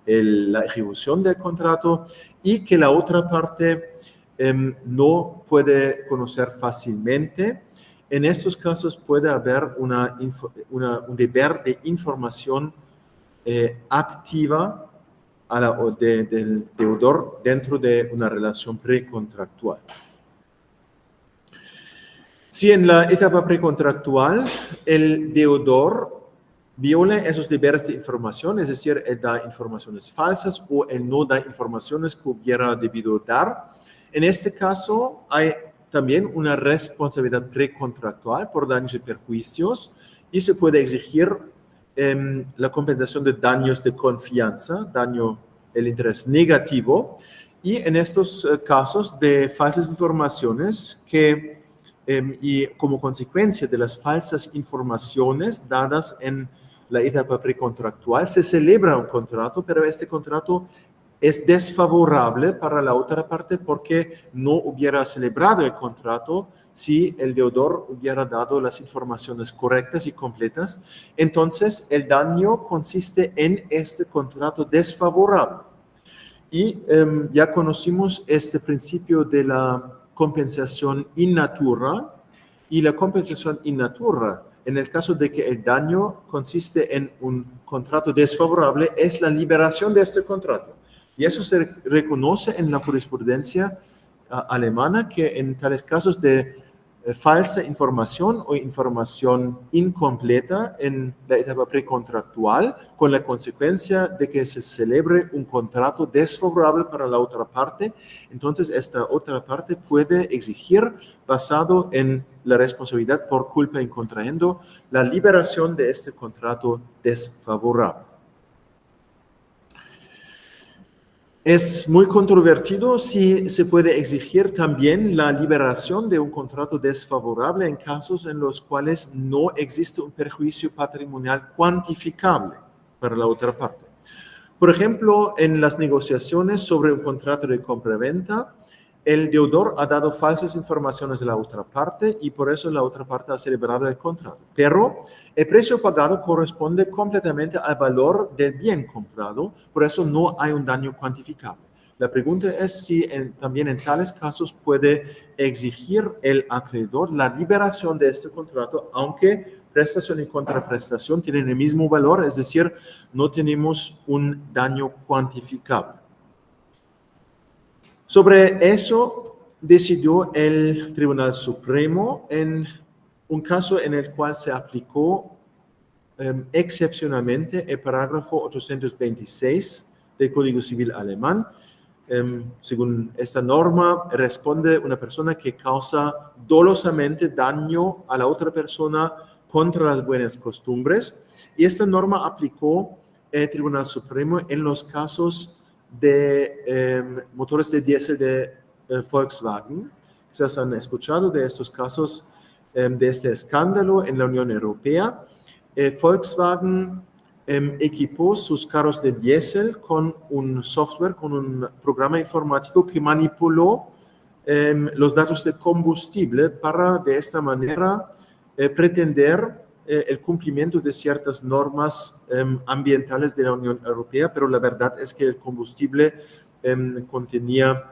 la ejecución del contrato, y que la otra parte no puede conocer fácilmente. En estos casos puede haber un deber de información activa del deudor dentro de una relación precontractual. Si en la etapa precontractual el deudor viola esos deberes de información, es decir, él da informaciones falsas o él no da informaciones que hubiera debido dar, en este caso hay también una responsabilidad precontractual por daños y perjuicios, y se puede exigir la compensación de daños de confianza, el interés negativo, y en estos casos de falsas informaciones y como consecuencia de las falsas informaciones dadas en la etapa precontractual, se celebra un contrato, pero este contrato es desfavorable para la otra parte porque no hubiera celebrado el contrato si el deudor hubiera dado las informaciones correctas y completas. Entonces, el daño consiste en este contrato desfavorable. Y ya conocimos este principio de la compensación in natura, y la compensación in natura, en el caso de que el daño consiste en un contrato desfavorable, es la liberación de este contrato. Y eso se reconoce en la jurisprudencia alemana, que en tales casos de falsa información o información incompleta en la etapa precontractual, con la consecuencia de que se celebre un contrato desfavorable para la otra parte, entonces esta otra parte puede exigir, basado en la responsabilidad por culpa in contrahendo, la liberación de este contrato desfavorable. Es muy controvertido si se puede exigir también la liberación de un contrato desfavorable en casos en los cuales no existe un perjuicio patrimonial cuantificable para la otra parte. Por ejemplo, en las negociaciones sobre un contrato de compra-venta, el deudor ha dado falsas informaciones a la otra parte y por eso la otra parte ha celebrado el contrato. Pero el precio pagado corresponde completamente al valor del bien comprado, por eso no hay un daño cuantificable. La pregunta es si también en tales casos puede exigir el acreedor la liberación de este contrato, aunque prestación y contraprestación tienen el mismo valor, es decir, no tenemos un daño cuantificable. Sobre eso decidió el Tribunal Supremo en un caso en el cual se aplicó excepcionalmente el parágrafo 826 del Código Civil alemán. Según esta norma, responde una persona que causa dolosamente daño a la otra persona contra las buenas costumbres, y esta norma aplicó el Tribunal Supremo en los casos de motores de diésel de Volkswagen. Ustedes han escuchado de estos casos, de este escándalo en la Unión Europea. Volkswagen equipó sus carros de diésel con un software, con un programa informático que manipuló los datos de combustible para de esta manera pretender el cumplimiento de ciertas normas ambientales de la Unión Europea, pero la verdad es que el combustible contenía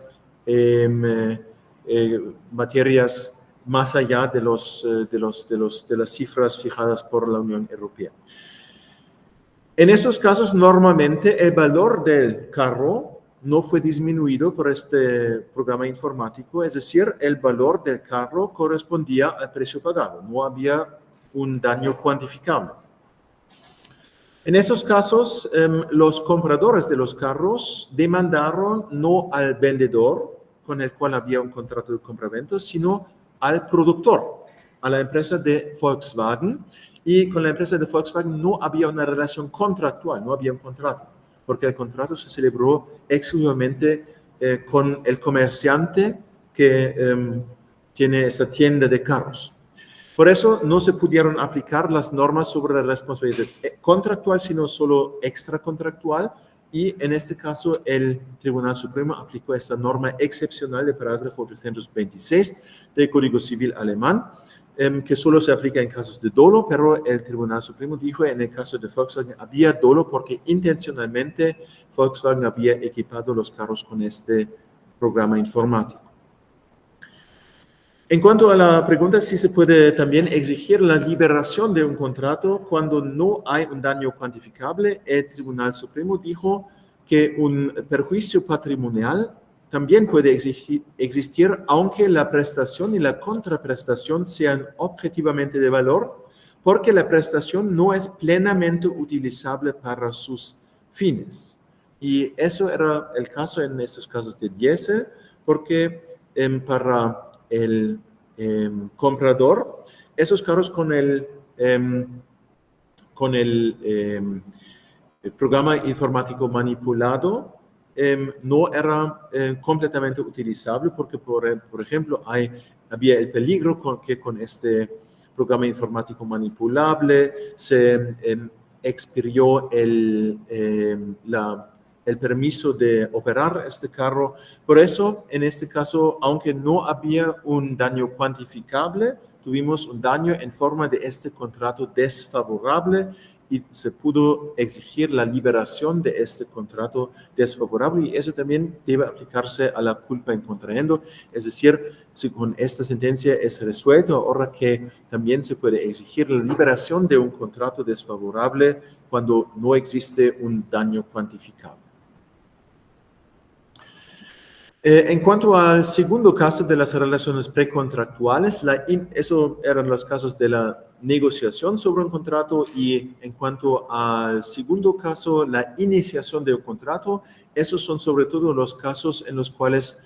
materias más allá de las cifras fijadas por la Unión Europea. En estos casos, normalmente el valor del carro no fue disminuido por este programa informático, es decir, el valor del carro correspondía al precio pagado, no había un daño cuantificable. En estos casos, los compradores de los carros demandaron no al vendedor con el cual había un contrato de compraventa, sino al productor, a la empresa de Volkswagen, y con la empresa de Volkswagen no había una relación contractual, no había un contrato, porque el contrato se celebró exclusivamente con el comerciante que tiene esa tienda de carros. Por eso no se pudieron aplicar las normas sobre la responsabilidad contractual, sino solo extracontractual, y en este caso el Tribunal Supremo aplicó esta norma excepcional del parágrafo 826 del Código Civil alemán, que solo se aplica en casos de dolo, pero el Tribunal Supremo dijo en el caso de Volkswagen había dolo porque intencionalmente Volkswagen había equipado los carros con este programa informático. En cuanto a la pregunta si se puede también exigir la liberación de un contrato cuando no hay un daño cuantificable, el Tribunal Supremo dijo que un perjuicio patrimonial también puede existir aunque la prestación y la contraprestación sean objetivamente de valor, porque la prestación no es plenamente utilizable para sus fines. Y eso era el caso en estos casos de diésel, porque para el comprador, esos carros con el programa informático manipulado no era completamente utilizable porque, por ejemplo, había el peligro que con este programa informático manipulable se expiró el permiso de operar este carro. Por eso, en este caso, aunque no había un daño cuantificable, tuvimos un daño en forma de este contrato desfavorable y se pudo exigir la liberación de este contrato desfavorable, y eso también debe aplicarse a la culpa in contrahendo. Es decir, si con esta sentencia es resuelto, ahora que también se puede exigir la liberación de un contrato desfavorable cuando no existe un daño cuantificable. En cuanto al segundo caso de las relaciones precontractuales, eso eran los casos de la negociación sobre un contrato, y en cuanto al segundo caso, la iniciación de un contrato, esos son sobre todo los casos en los cuales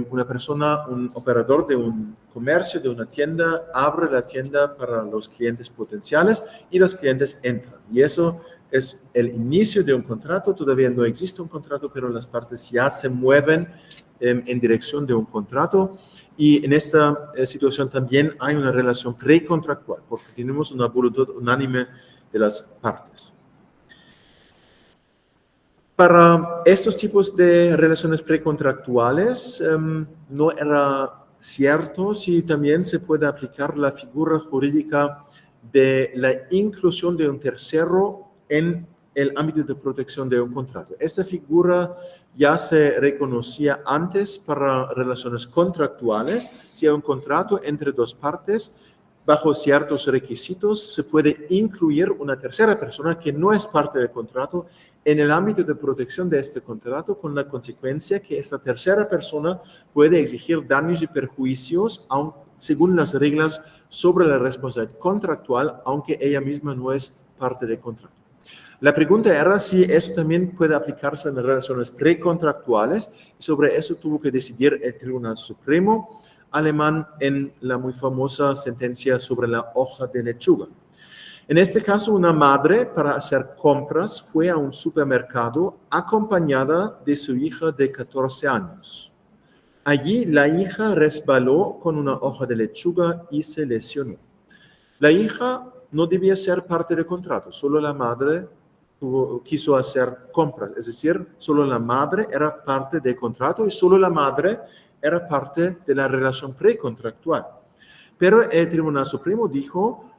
una persona, un operador de un comercio, de una tienda, abre la tienda para los clientes potenciales y los clientes entran. Y eso es el inicio de un contrato. Todavía no existe un contrato, pero las partes ya se mueven en dirección de un contrato, y en esta situación también hay una relación precontractual porque tenemos una voluntad unánime de las partes. Para estos tipos de relaciones precontractuales no era cierto si también se puede aplicar la figura jurídica de la inclusión de un tercero en el ámbito de protección de un contrato. Esta figura ya se reconocía antes para relaciones contractuales. Si hay un contrato entre dos partes, bajo ciertos requisitos, se puede incluir una tercera persona que no es parte del contrato en el ámbito de protección de este contrato, con la consecuencia que esta tercera persona puede exigir daños y perjuicios según las reglas sobre la responsabilidad contractual, aunque ella misma no es parte del contrato. La pregunta era si eso también puede aplicarse en las relaciones precontractuales, y sobre eso tuvo que decidir el Tribunal Supremo alemán en la muy famosa sentencia sobre la hoja de lechuga. En este caso, una madre, para hacer compras, fue a un supermercado acompañada de su hija de 14 años. Allí la hija resbaló con una hoja de lechuga y se lesionó. La hija no debía ser parte del contrato, solo la madre quiso hacer compras, es decir, solo la madre era parte del contrato y solo la madre era parte de la relación precontractual. Pero el Tribunal Supremo dijo,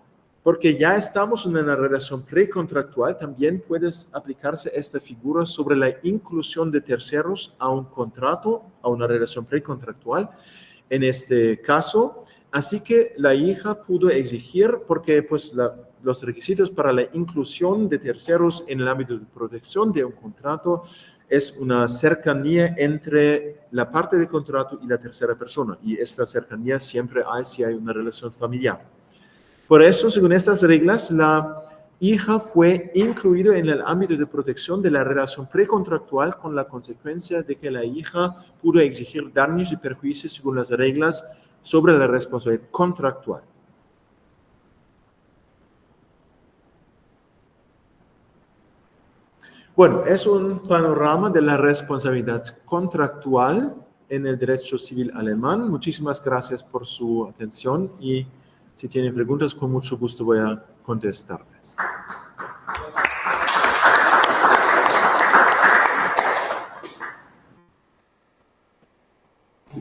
porque ya estamos en una relación precontractual, también puede aplicarse esta figura sobre la inclusión de terceros a un contrato, a una relación precontractual. En este caso, Así que la hija pudo exigir, porque pues los requisitos para la inclusión de terceros en el ámbito de protección de un contrato es una cercanía entre la parte del contrato y la tercera persona, y esta cercanía siempre hay si hay una relación familiar. Por eso, según estas reglas, la hija fue incluida en el ámbito de protección de la relación precontractual, con la consecuencia de que la hija pudo exigir daños y perjuicios según las reglas sobre la responsabilidad contractual. Bueno, es un panorama de la responsabilidad contractual en el derecho civil alemán. Muchísimas gracias por su atención y si tienen preguntas, con mucho gusto voy a contestarles.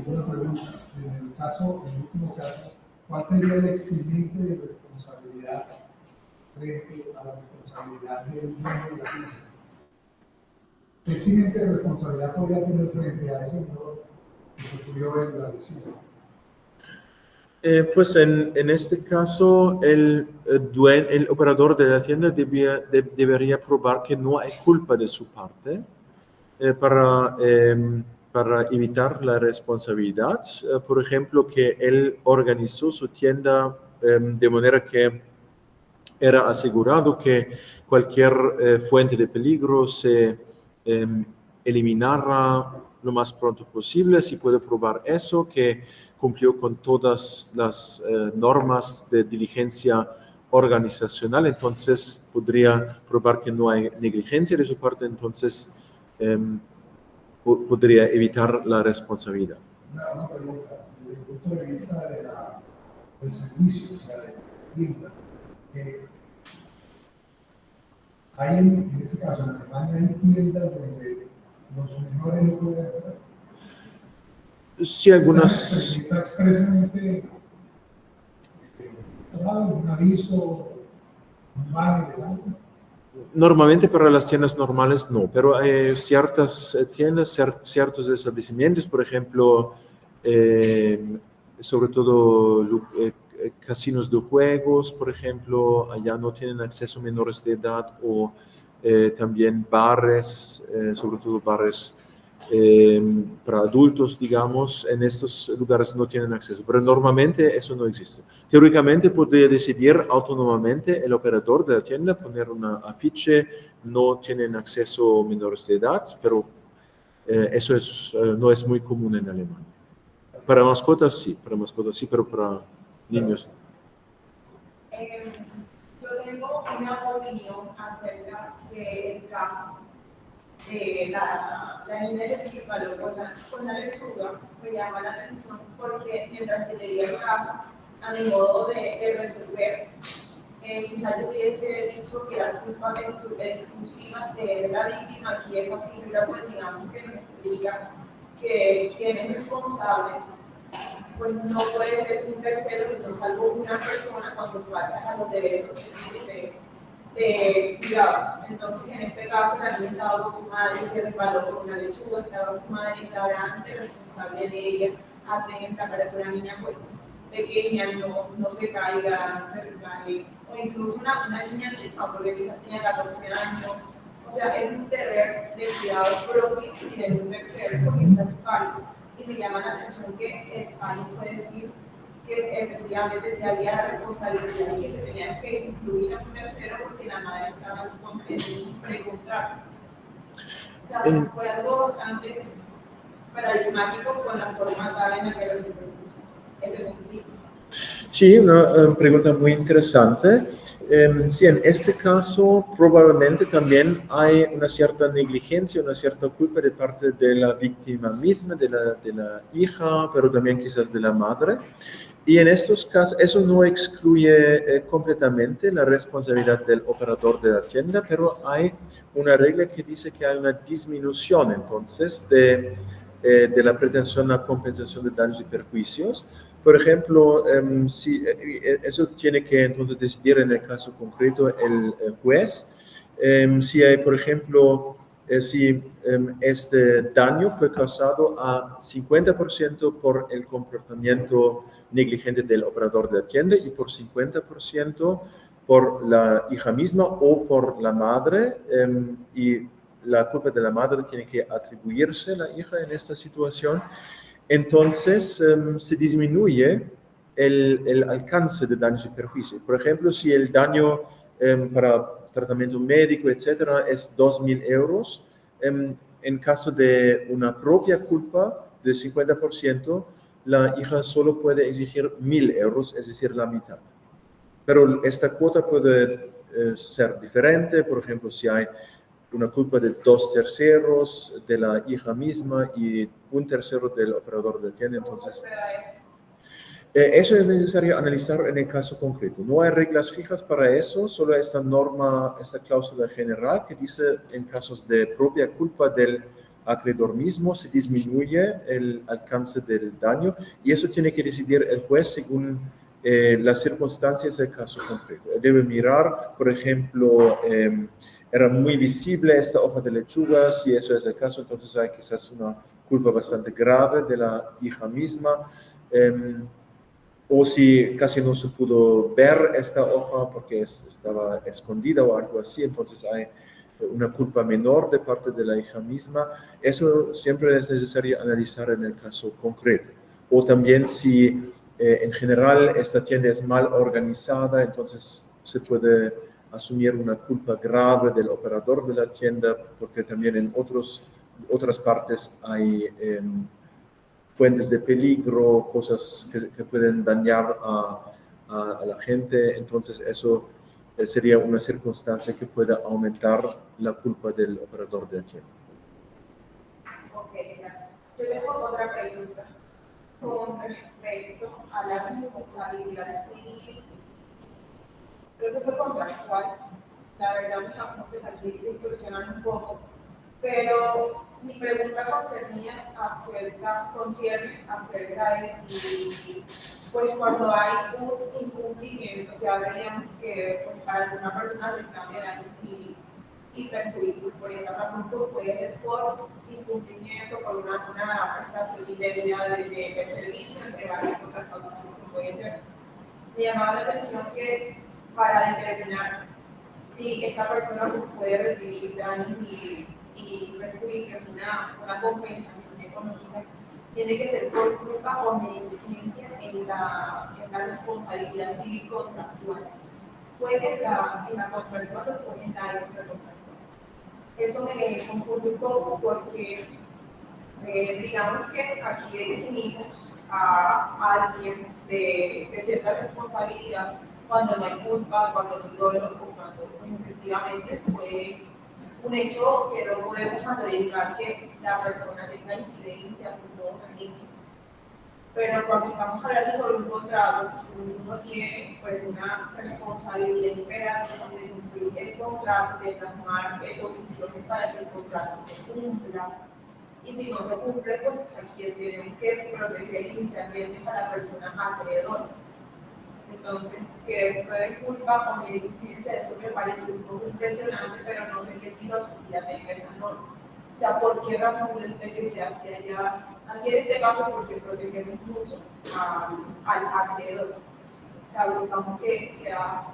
Una pregunta. En el último caso, ¿cuál sería el eximente de responsabilidad frente a la responsabilidad del dueño de la finca? ¿Qué eximente de responsabilidad podría tener frente a ese señor que sufrió la lesión? Pues en este caso, el operador de la tienda debería probar que no hay culpa de su parte para evitar la responsabilidad. Por ejemplo, que él organizó su tienda de manera que era asegurado que cualquier fuente de peligro se eliminara lo más pronto posible. Si puede probar eso, que cumplió con todas las normas de diligencia organizacional, entonces podría probar que no hay negligencia de su parte, entonces podría evitar la responsabilidad. Una pregunta, desde el punto de vista del servicio, o sea, de la tienda, hay en ese caso, en Alemania hay tiendas donde los menores no pueden entrar. Sí, algunas. Está expresamente un aviso normal y legal. Normalmente para las tiendas normales no, pero hay ciertas tiendas, ciertos establecimientos, por ejemplo, sobre todo casinos de juegos, por ejemplo, allá no tienen acceso menores de edad, o también bares, sobre todo bares para adultos, digamos, en estos lugares no tienen acceso, pero normalmente eso no existe. Teóricamente podría decidir autónomamente el operador de la tienda, poner una afiche, no tienen acceso menores de edad, pero eso no es muy común en Alemania. Para mascotas sí, pero para niños no. Yo tengo una opinión acerca del caso de la niña que se preparó con la lechuga. Me llama la atención porque mientras se leía el caso, a mi modo de resolver, quizás yo hubiese dicho que las culpas exclusivas de la víctima, y esa figura, pues digamos que nos explica que quien es responsable, pues no puede ser un tercero, sino salvo una persona cuando falta a los derechos de cuidado. Entonces, en este caso, la niña estaba con su madre, se resbaló con una lechuga, estaba su madre claramente responsable de ella, atenta para que la niña, pues, pequeña no se caiga, no se resbale, o incluso una niña misma, porque quizás tenía 14 años. O sea, es un deber de cuidado propio y de un tercero, porque está a su cargo. Y me llama la atención que el país fue decir que efectivamente se había responsabilidad y que se tenía que incluir a un tercero porque la madre estaba en un precontrato. O sea, fue algo bastante paradigmático con la forma en la que lo se propuso ese conflicto. Sí, una pregunta muy interesante. Sí, en este caso probablemente también hay una cierta negligencia, una cierta culpa de parte de la víctima misma, de la hija, pero también quizás de la madre. Y en estos casos, eso no excluye completamente la responsabilidad del operador de la tienda, pero hay una regla que dice que hay una disminución entonces de la pretensión a compensación de daños y perjuicios. Por ejemplo, eso tiene que entonces decidir en el caso concreto el juez. Si hay, por ejemplo, si este daño fue causado a 50% por el comportamiento negligente del operador de la tienda y por 50% por la hija misma o por la madre, y la culpa de la madre tiene que atribuirse a la hija en esta situación. Entonces se disminuye el alcance de daños y perjuicios. Por ejemplo, si el daño para tratamiento médico, etcétera, es 2.000 euros, en caso de una propia culpa del 50%, la hija solo puede exigir 1.000 euros, es decir, la mitad. Pero esta cuota puede ser diferente, por ejemplo, si hay una culpa de 2/3 de la hija misma y 1/3 del operador de tienda, entonces eso es necesario analizar en el caso concreto. No hay reglas fijas para eso, solo esta norma, esta cláusula general que dice en casos de propia culpa del acreedor mismo se disminuye el alcance del daño y eso tiene que decidir el juez según las circunstancias del caso concreto. Debe mirar, por ejemplo, era muy visible esta hoja de lechuga, si eso es el caso, entonces hay quizás una culpa bastante grave de la hija misma, o si casi no se pudo ver esta hoja porque estaba escondida o algo así, entonces hay una culpa menor de parte de la hija misma. Eso siempre es necesario analizar en el caso concreto. O también si en general esta tienda es mal organizada, entonces se puede asumir una culpa grave del operador de la tienda, porque también en otras partes hay fuentes de peligro, cosas que pueden dañar a la gente, entonces eso sería una circunstancia que pueda aumentar la culpa del operador de la tienda. Ok, gracias. Yo tengo otra pregunta con respecto a la responsabilidad civil. Creo que fue contractual. La verdad, mis apuntes aquí distorsionan un poco. Pero mi pregunta concierne acerca de si, pues cuando hay un incumplimiento, que ahora veíamos que pues, para alguna persona reclame daños y perjuicios, por esa razón pues, puede ser por incumplimiento, por una prestación indebida del servicio, entre varias otras causas que puede ser. Me llamaba la atención que para determinar si esta persona puede recibir daños y perjuicios, una compensación económica, tiene que ser por culpa o negligencia en la responsabilidad civil contractual. ¿Fue en la contractual o fue en la extracontractual? Eso me confunde un poco porque digamos que aquí eximimos a alguien de cierta responsabilidad cuando no hay culpa, cuando no hay dolor o cuando efectivamente fue un hecho que no podemos acreditar que la persona tenga incidencia con todo servicio. Pero cuando estamos hablando sobre un contrato, uno tiene pues, una responsabilidad imperativa de cumplir el contrato, de plasmar condiciones para que el contrato se cumpla. Y si no se cumple, pues aquí tenemos que proteger inicialmente a la persona acreedora. Entonces, que fue culpa o negligencia, eso me parece un poco impresionante, pero no sé qué filosofía tenga esa norma. O sea, ¿por qué razón de que se hace allá? Aquí en este caso, porque protegemos mucho al acreedor. O sea, buscamos que sea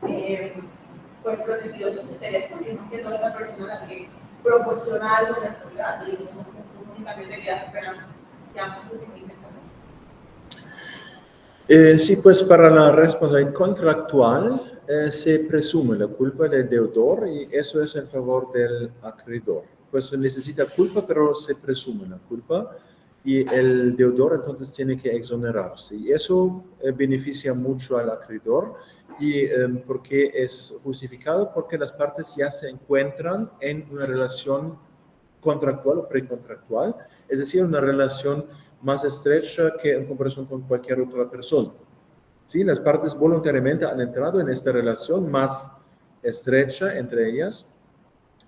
pues, protegido sus intereses, porque no es que toda la persona a la que proporciona algo en la actividad y únicamente queda esperando. Ya, no sé si dicen también. Sí, pues para la responsabilidad contractual se presume la culpa del deudor y eso es en favor del acreedor. Pues se necesita culpa, pero se presume la culpa y el deudor entonces tiene que exonerarse. Y eso beneficia mucho al acreedor y porque es justificado porque las partes ya se encuentran en una relación contractual o precontractual, es decir, una relación más estrecha que en comparación con cualquier otra persona. ¿Sí? Las partes voluntariamente han entrado en esta relación más estrecha entre ellas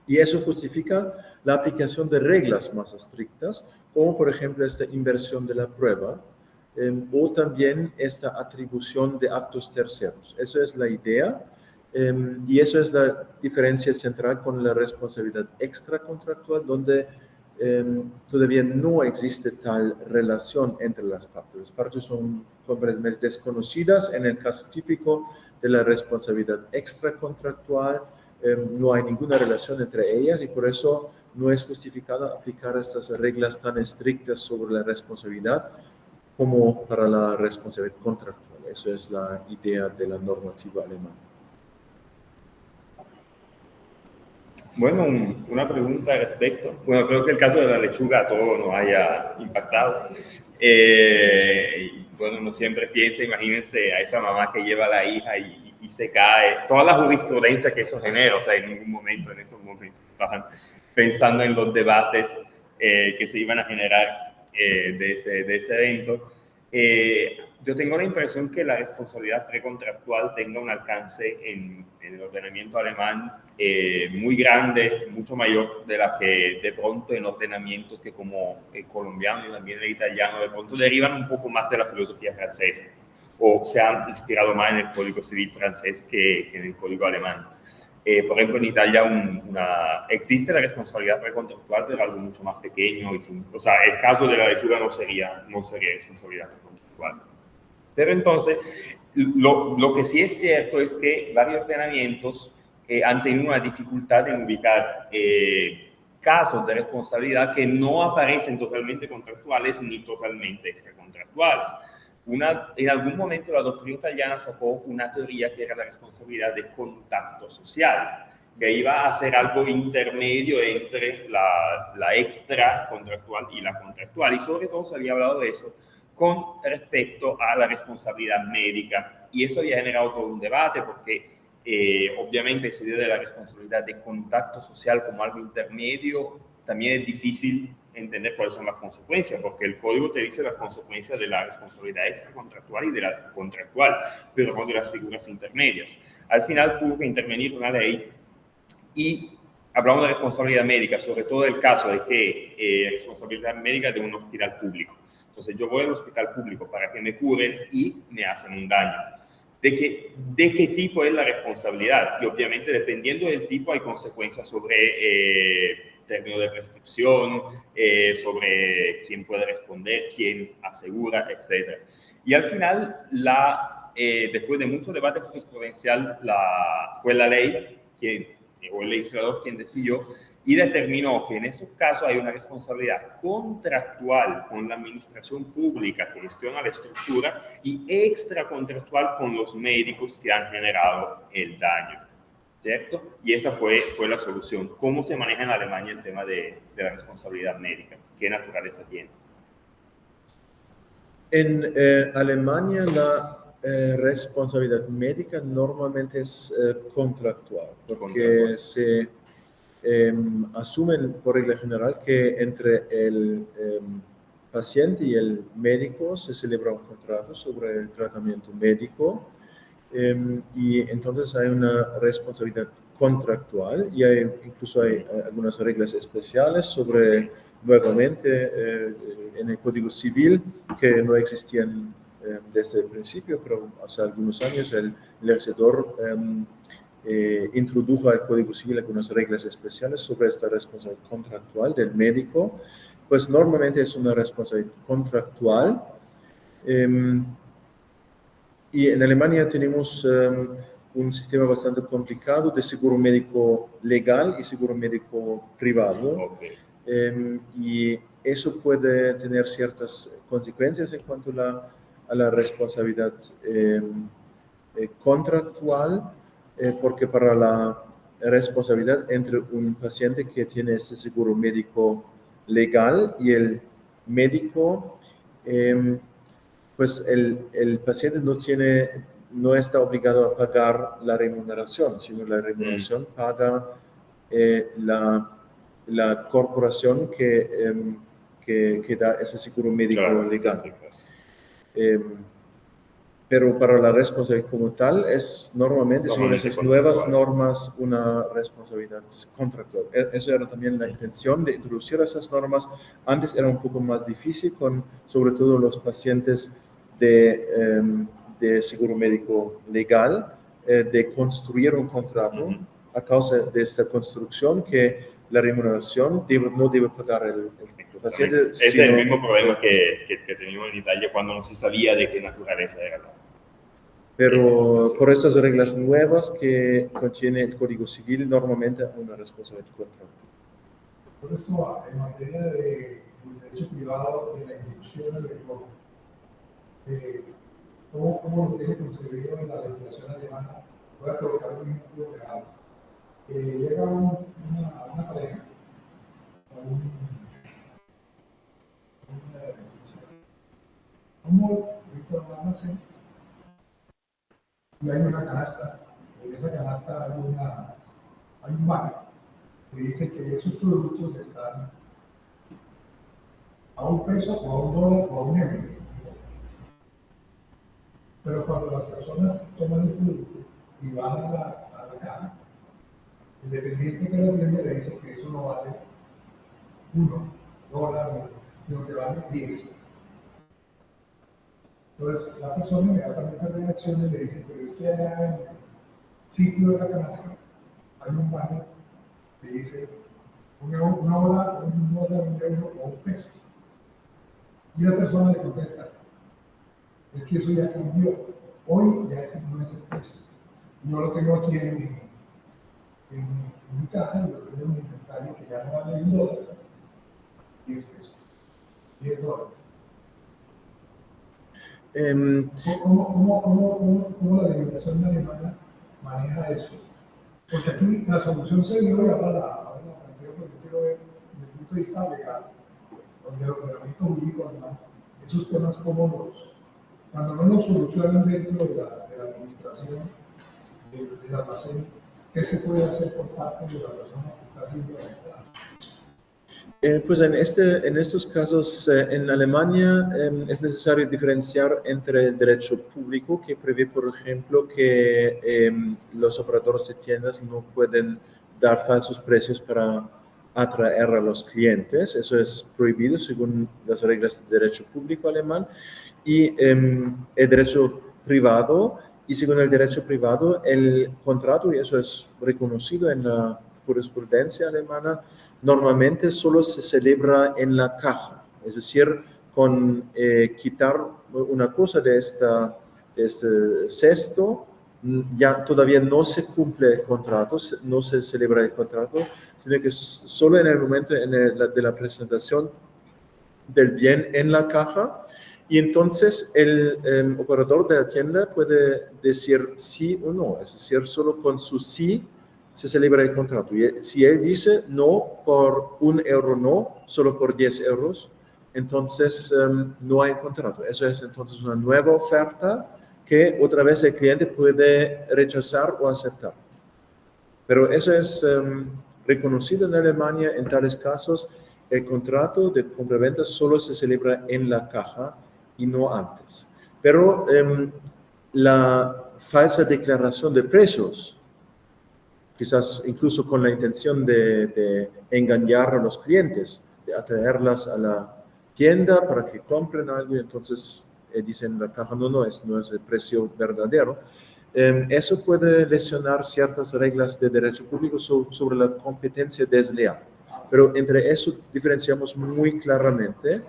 y eso justifica la aplicación de reglas más estrictas, como por ejemplo esta inversión de la prueba o también esta atribución de actos terceros. Esa es la idea Y eso es la diferencia central con la responsabilidad extracontractual, donde todavía no existe tal relación entre las partes. Las partes son completamente desconocidas. En el caso típico de la responsabilidad extracontractual, no hay ninguna relación entre ellas y por eso no es justificado aplicar estas reglas tan estrictas sobre la responsabilidad como para la responsabilidad contractual. Eso es la idea de la normativa alemana. Bueno, una pregunta al respecto. Bueno, creo que el caso de la lechuga a todos nos haya impactado. Bueno, uno siempre piensa, imagínense a esa mamá que lleva a la hija y se cae. Toda la jurisprudencia que eso genera, o sea, en ningún momento, en esos momentos, estaban pensando en los debates que se iban a generar de ese evento. Yo tengo la impresión que la responsabilidad precontractual tenga un alcance en el ordenamiento alemán muy grande, mucho mayor de la que de pronto en ordenamientos que como el colombiano y también el italiano de pronto derivan un poco más de la filosofía francesa o se han inspirado más en el Código Civil francés que en el Código alemán. Por ejemplo, en Italia existe la responsabilidad precontractual, pero algo mucho más pequeño. O sea, el caso de la lechuga no sería responsabilidad precontractual. Pero entonces, lo que sí es cierto es que varios ordenamientos han tenido una dificultad en ubicar casos de responsabilidad que no aparecen totalmente contractuales ni totalmente extracontractuales. En algún momento la doctrina italiana sacó una teoría que era la responsabilidad de contacto social, que iba a ser algo intermedio entre la extracontractual y la contractual. Y sobre todo se había hablado de eso con respecto a la responsabilidad médica. Y eso había generado todo un debate porque obviamente esa idea de la responsabilidad de contacto social como algo intermedio también es difícil entender cuáles son las consecuencias, porque el código te dice las consecuencias de la responsabilidad extracontractual y de la contractual, pero no de las figuras intermedias. Al final tuvo que intervenir una ley y hablamos de responsabilidad médica, sobre todo el caso de que responsabilidad médica de un hospital público. Entonces yo voy al hospital público para que me curen y me hacen un daño. ¿De qué tipo es la responsabilidad? Y obviamente dependiendo del tipo hay consecuencias sobre término de prescripción, sobre quién puede responder, quién asegura, etc. Y al final, después de mucho debate jurisprudencial, fue la ley o el legislador quien decidió y determinó que en esos casos hay una responsabilidad contractual con la administración pública que gestiona la estructura y extracontractual con los médicos que han generado el daño, ¿cierto? Y esa fue la solución. ¿Cómo se maneja en Alemania el tema de la responsabilidad médica? ¿Qué naturaleza tiene? En Alemania la responsabilidad médica normalmente es contractual, porque se asumen por regla general que entre el paciente y el médico se celebra un contrato sobre el tratamiento médico y entonces hay una responsabilidad contractual y incluso hay algunas reglas especiales sobre, nuevamente, en el Código Civil que no existían desde el principio, pero hace algunos años el legislador introdujo al Código Civil algunas reglas especiales sobre esta responsabilidad contractual del médico. Pues normalmente es una responsabilidad contractual. Y en Alemania tenemos un sistema bastante complicado de seguro médico legal y seguro médico privado. Okay. Y eso puede tener ciertas consecuencias en cuanto a la responsabilidad contractual, porque para la responsabilidad entre un paciente que tiene ese seguro médico legal y el médico, pues el paciente no está obligado a pagar la remuneración, sino la remuneración paga la corporación que da ese seguro médico legal. Pero para la responsabilidad como tal, es normalmente, según esas nuevas normas, una responsabilidad contractual. Eso era también la intención de introducir esas normas. Antes era un poco más difícil, sobre todo los pacientes de seguro médico legal, de construir un contrato a causa de esta construcción que la remuneración no debe pagar el paciente. Ese es el mismo problema que teníamos en Italia cuando no se sabía de qué naturaleza era la. Pero por estas reglas nuevas que contiene el Código Civil, normalmente hay una responsabilidad contrato. Por esto, en materia de derecho privado de la inducción al error, ¿cómo lo tiene concebido en la legislación alemana? Voy a colocar un ejemplo real. Llega una pareja a un mall, dentro de un almacén, y hay una canasta. En esa canasta hay un banner que dice que esos productos están a $1 o a $1 o a €1. Pero cuando las personas toman el producto y van a la caja, el dependiente que la tienda le dice que eso no vale $1, sino que vale 10. Entonces la persona inmediatamente reacciona y le dice, pero es que allá en el sitio de la canasta hay un banner que dice $1, $1 o $1. Y la persona le contesta, es que eso ya cambió, hoy ya ese no es el precio. Yo lo tengo aquí en mi caja y lo tengo en mi inventario que ya no vale $1, $10, $10. ¿Cómo la legislación alemana maneja eso? Porque aquí la solución se dio y ahora la planteo porque quiero ver desde el punto de vista legal, donde el ordenamiento jurídico alemán, esos temas cuando no los solucionan dentro de la administración del almacén, ¿qué se puede hacer por parte de la persona que está haciendo la entrada? Pues en estos casos, en Alemania es necesario diferenciar entre el derecho público, que prevé, por ejemplo, que los operadores de tiendas no pueden dar falsos precios para atraer a los clientes. Eso es prohibido según las reglas del derecho público alemán. Y el derecho privado, y según el derecho privado, el contrato, y eso es reconocido en la jurisprudencia alemana, normalmente solo se celebra en la caja, es decir, con quitar una cosa de este cesto, ya todavía no se cumple el contrato, no se celebra el contrato, sino que solo en el momento de la presentación del bien en la caja, y entonces el operador de la tienda puede decir sí o no, es decir, solo con su sí se celebra el contrato. Y si él dice no, por €1 no, solo por 10 euros, entonces no hay contrato. Eso es entonces una nueva oferta que otra vez el cliente puede rechazar o aceptar. Pero eso es reconocido en Alemania. En tales casos, el contrato de compraventa solo se celebra en la caja y no antes. Pero la falsa declaración de precios, quizás incluso con la intención de engañar a los clientes, de atraerlas a la tienda para que compren algo y entonces dicen en la caja, no es el precio verdadero. Eso puede lesionar ciertas reglas de derecho público sobre la competencia desleal. Pero entre eso diferenciamos muy claramente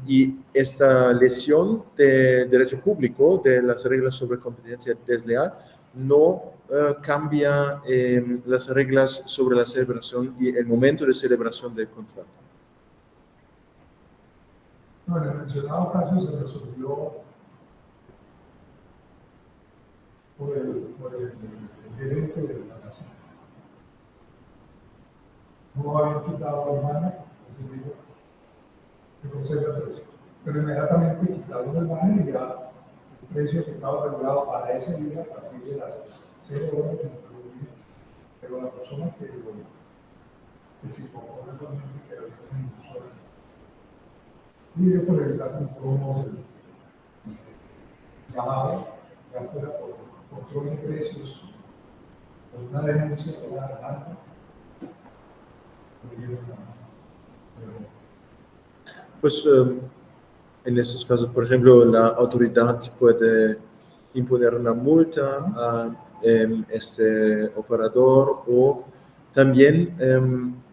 y esta lesión de derecho público de las reglas sobre competencia desleal no cambia las reglas sobre la celebración y el momento de celebración del contrato. No, en el mencionado caso se resolvió por el gerente de la casa. No habían quitado el banner, se conserva el precio. Pero inmediatamente quitaron el banner y ya el precio que estaba regulado para ese día, a partir de las 0 horas de la. Pero la persona que se incorporó realmente que era una impulsora. Y yo por evitar compró llamado, ya fuera por control de precios, por una denuncia por la demanda. Pues en estos casos, por ejemplo, la autoridad puede imponer una multa a este operador, o también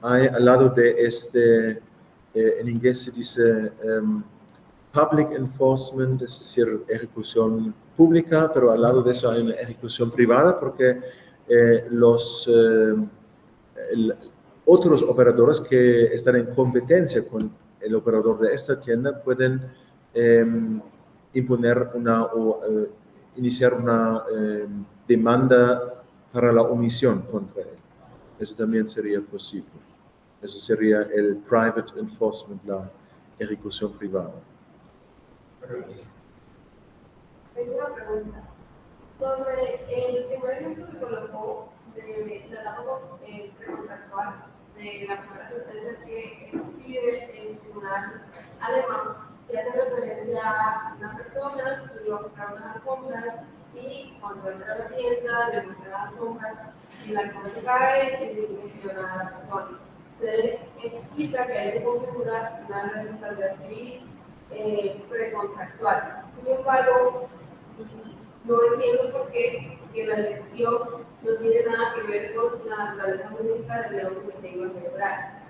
hay al lado de en inglés se dice public enforcement, es decir, ejecución pública, pero al lado de eso hay una ejecución privada, porque los otros operadores que están en competencia con el operador de esta tienda pueden imponer iniciar una demanda para la omisión contra él. Eso también sería posible. Eso sería el private enforcement, la ejecución privada. Tengo una pregunta. Sobre el primer ejemplo que colocó de la etapa precontractual de la primera sentencia que expide el tribunal alemán, que hace referencia a una persona que iba a comprar unas alfombras y cuando entra a la tienda le muestra las alfombras y la alfombra se cae y menciona a la persona. Entonces explica que ahí se configura una responsabilidad civil precontractual. Sin embargo, no entiendo por qué, porque la lesión no tiene nada que ver con la naturaleza jurídica del negocio que se iba a celebrar.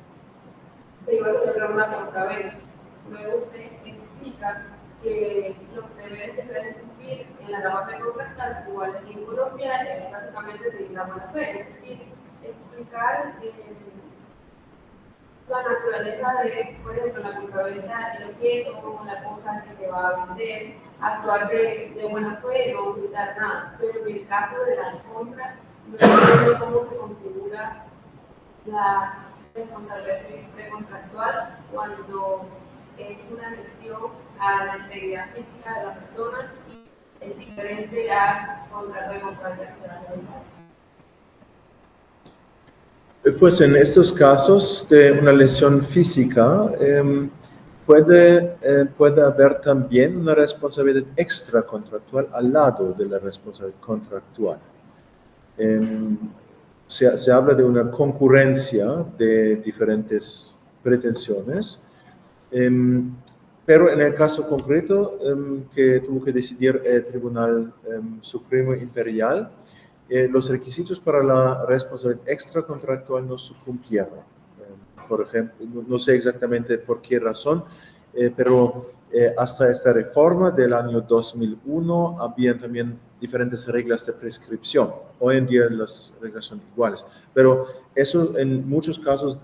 Se iba a celebrar una compraventa. Luego usted explica que los deberes que se deben cumplir en la etapa precontractual, igual aquí en Colombia, es básicamente seguir la buena fe, es decir, explicar la naturaleza de, por ejemplo, la compraventa, el objeto, la cosa que se va a vender, actuar de buena fe, no ocultar nada. Pero en el caso de la compra, no entiendo cómo se configura la responsabilidad civil precontractual cuando es una lesión a la integridad física de la persona y es diferente al contrato de compraventa que se va a celebrar. Pues en estos casos de una lesión física puede haber también una responsabilidad extracontractual al lado de la responsabilidad contractual. Se habla de una concurrencia de diferentes pretensiones, pero en el caso concreto que tuvo que decidir el Tribunal Supremo Imperial, los requisitos para la responsabilidad extracontractual no se cumplieron. Por ejemplo, no sé exactamente por qué razón, pero hasta esta reforma del año 2001 habían también diferentes reglas de prescripción. Hoy en día las reglas son iguales, pero eso en muchos casos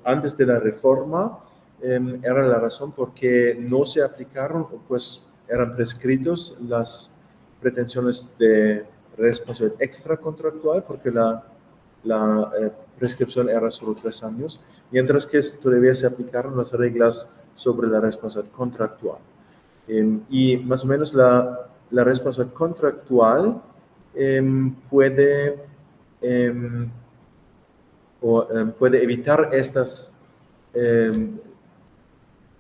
antes de la reforma era la razón por qué no se aplicaron, pues eran prescritos las pretensiones de responsabilidad extracontractual, porque la prescripción era solo 3 años, mientras que todavía se aplicaron las reglas sobre la responsabilidad contractual. Y más o menos la responsabilidad contractual puede evitar estas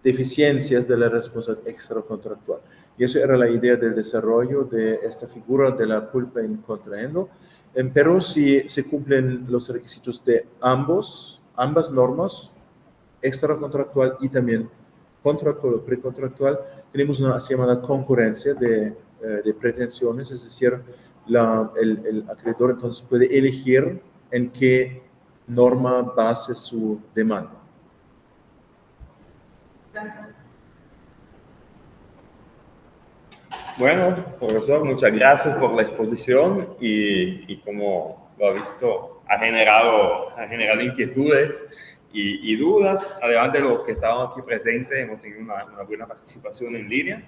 deficiencias de la responsabilidad extracontractual. Y eso era la idea del desarrollo de esta figura de la culpa in contraendo. Pero si se cumplen los requisitos de ambas normas, extracontractual y también contractual o precontractual, tenemos una así llamada concurrencia de pretensiones, es decir, el acreedor entonces puede elegir en qué norma base su demanda. Bueno, profesor, muchas gracias por la exposición y como lo ha visto, ha generado inquietudes y dudas. Además de los que estaban aquí presentes, hemos tenido una buena participación en línea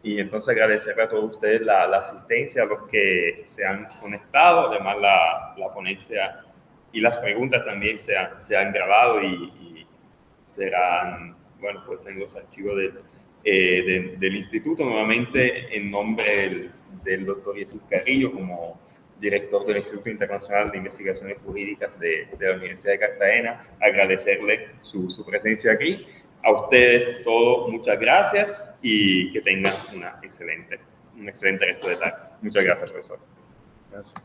y entonces agradecerle a todos ustedes la asistencia, a los que se han conectado. Además, la ponencia y las preguntas también se han grabado y serán, bueno, pues en los archivos del instituto. Nuevamente, en nombre del doctor Jesús Carrillo, como director del Instituto Internacional de Investigaciones Jurídicas de la Universidad de Cartagena, agradecerle su presencia aquí. A ustedes todos, muchas gracias y que tengan un excelente resto de tarde. Muchas gracias, profesor. Gracias.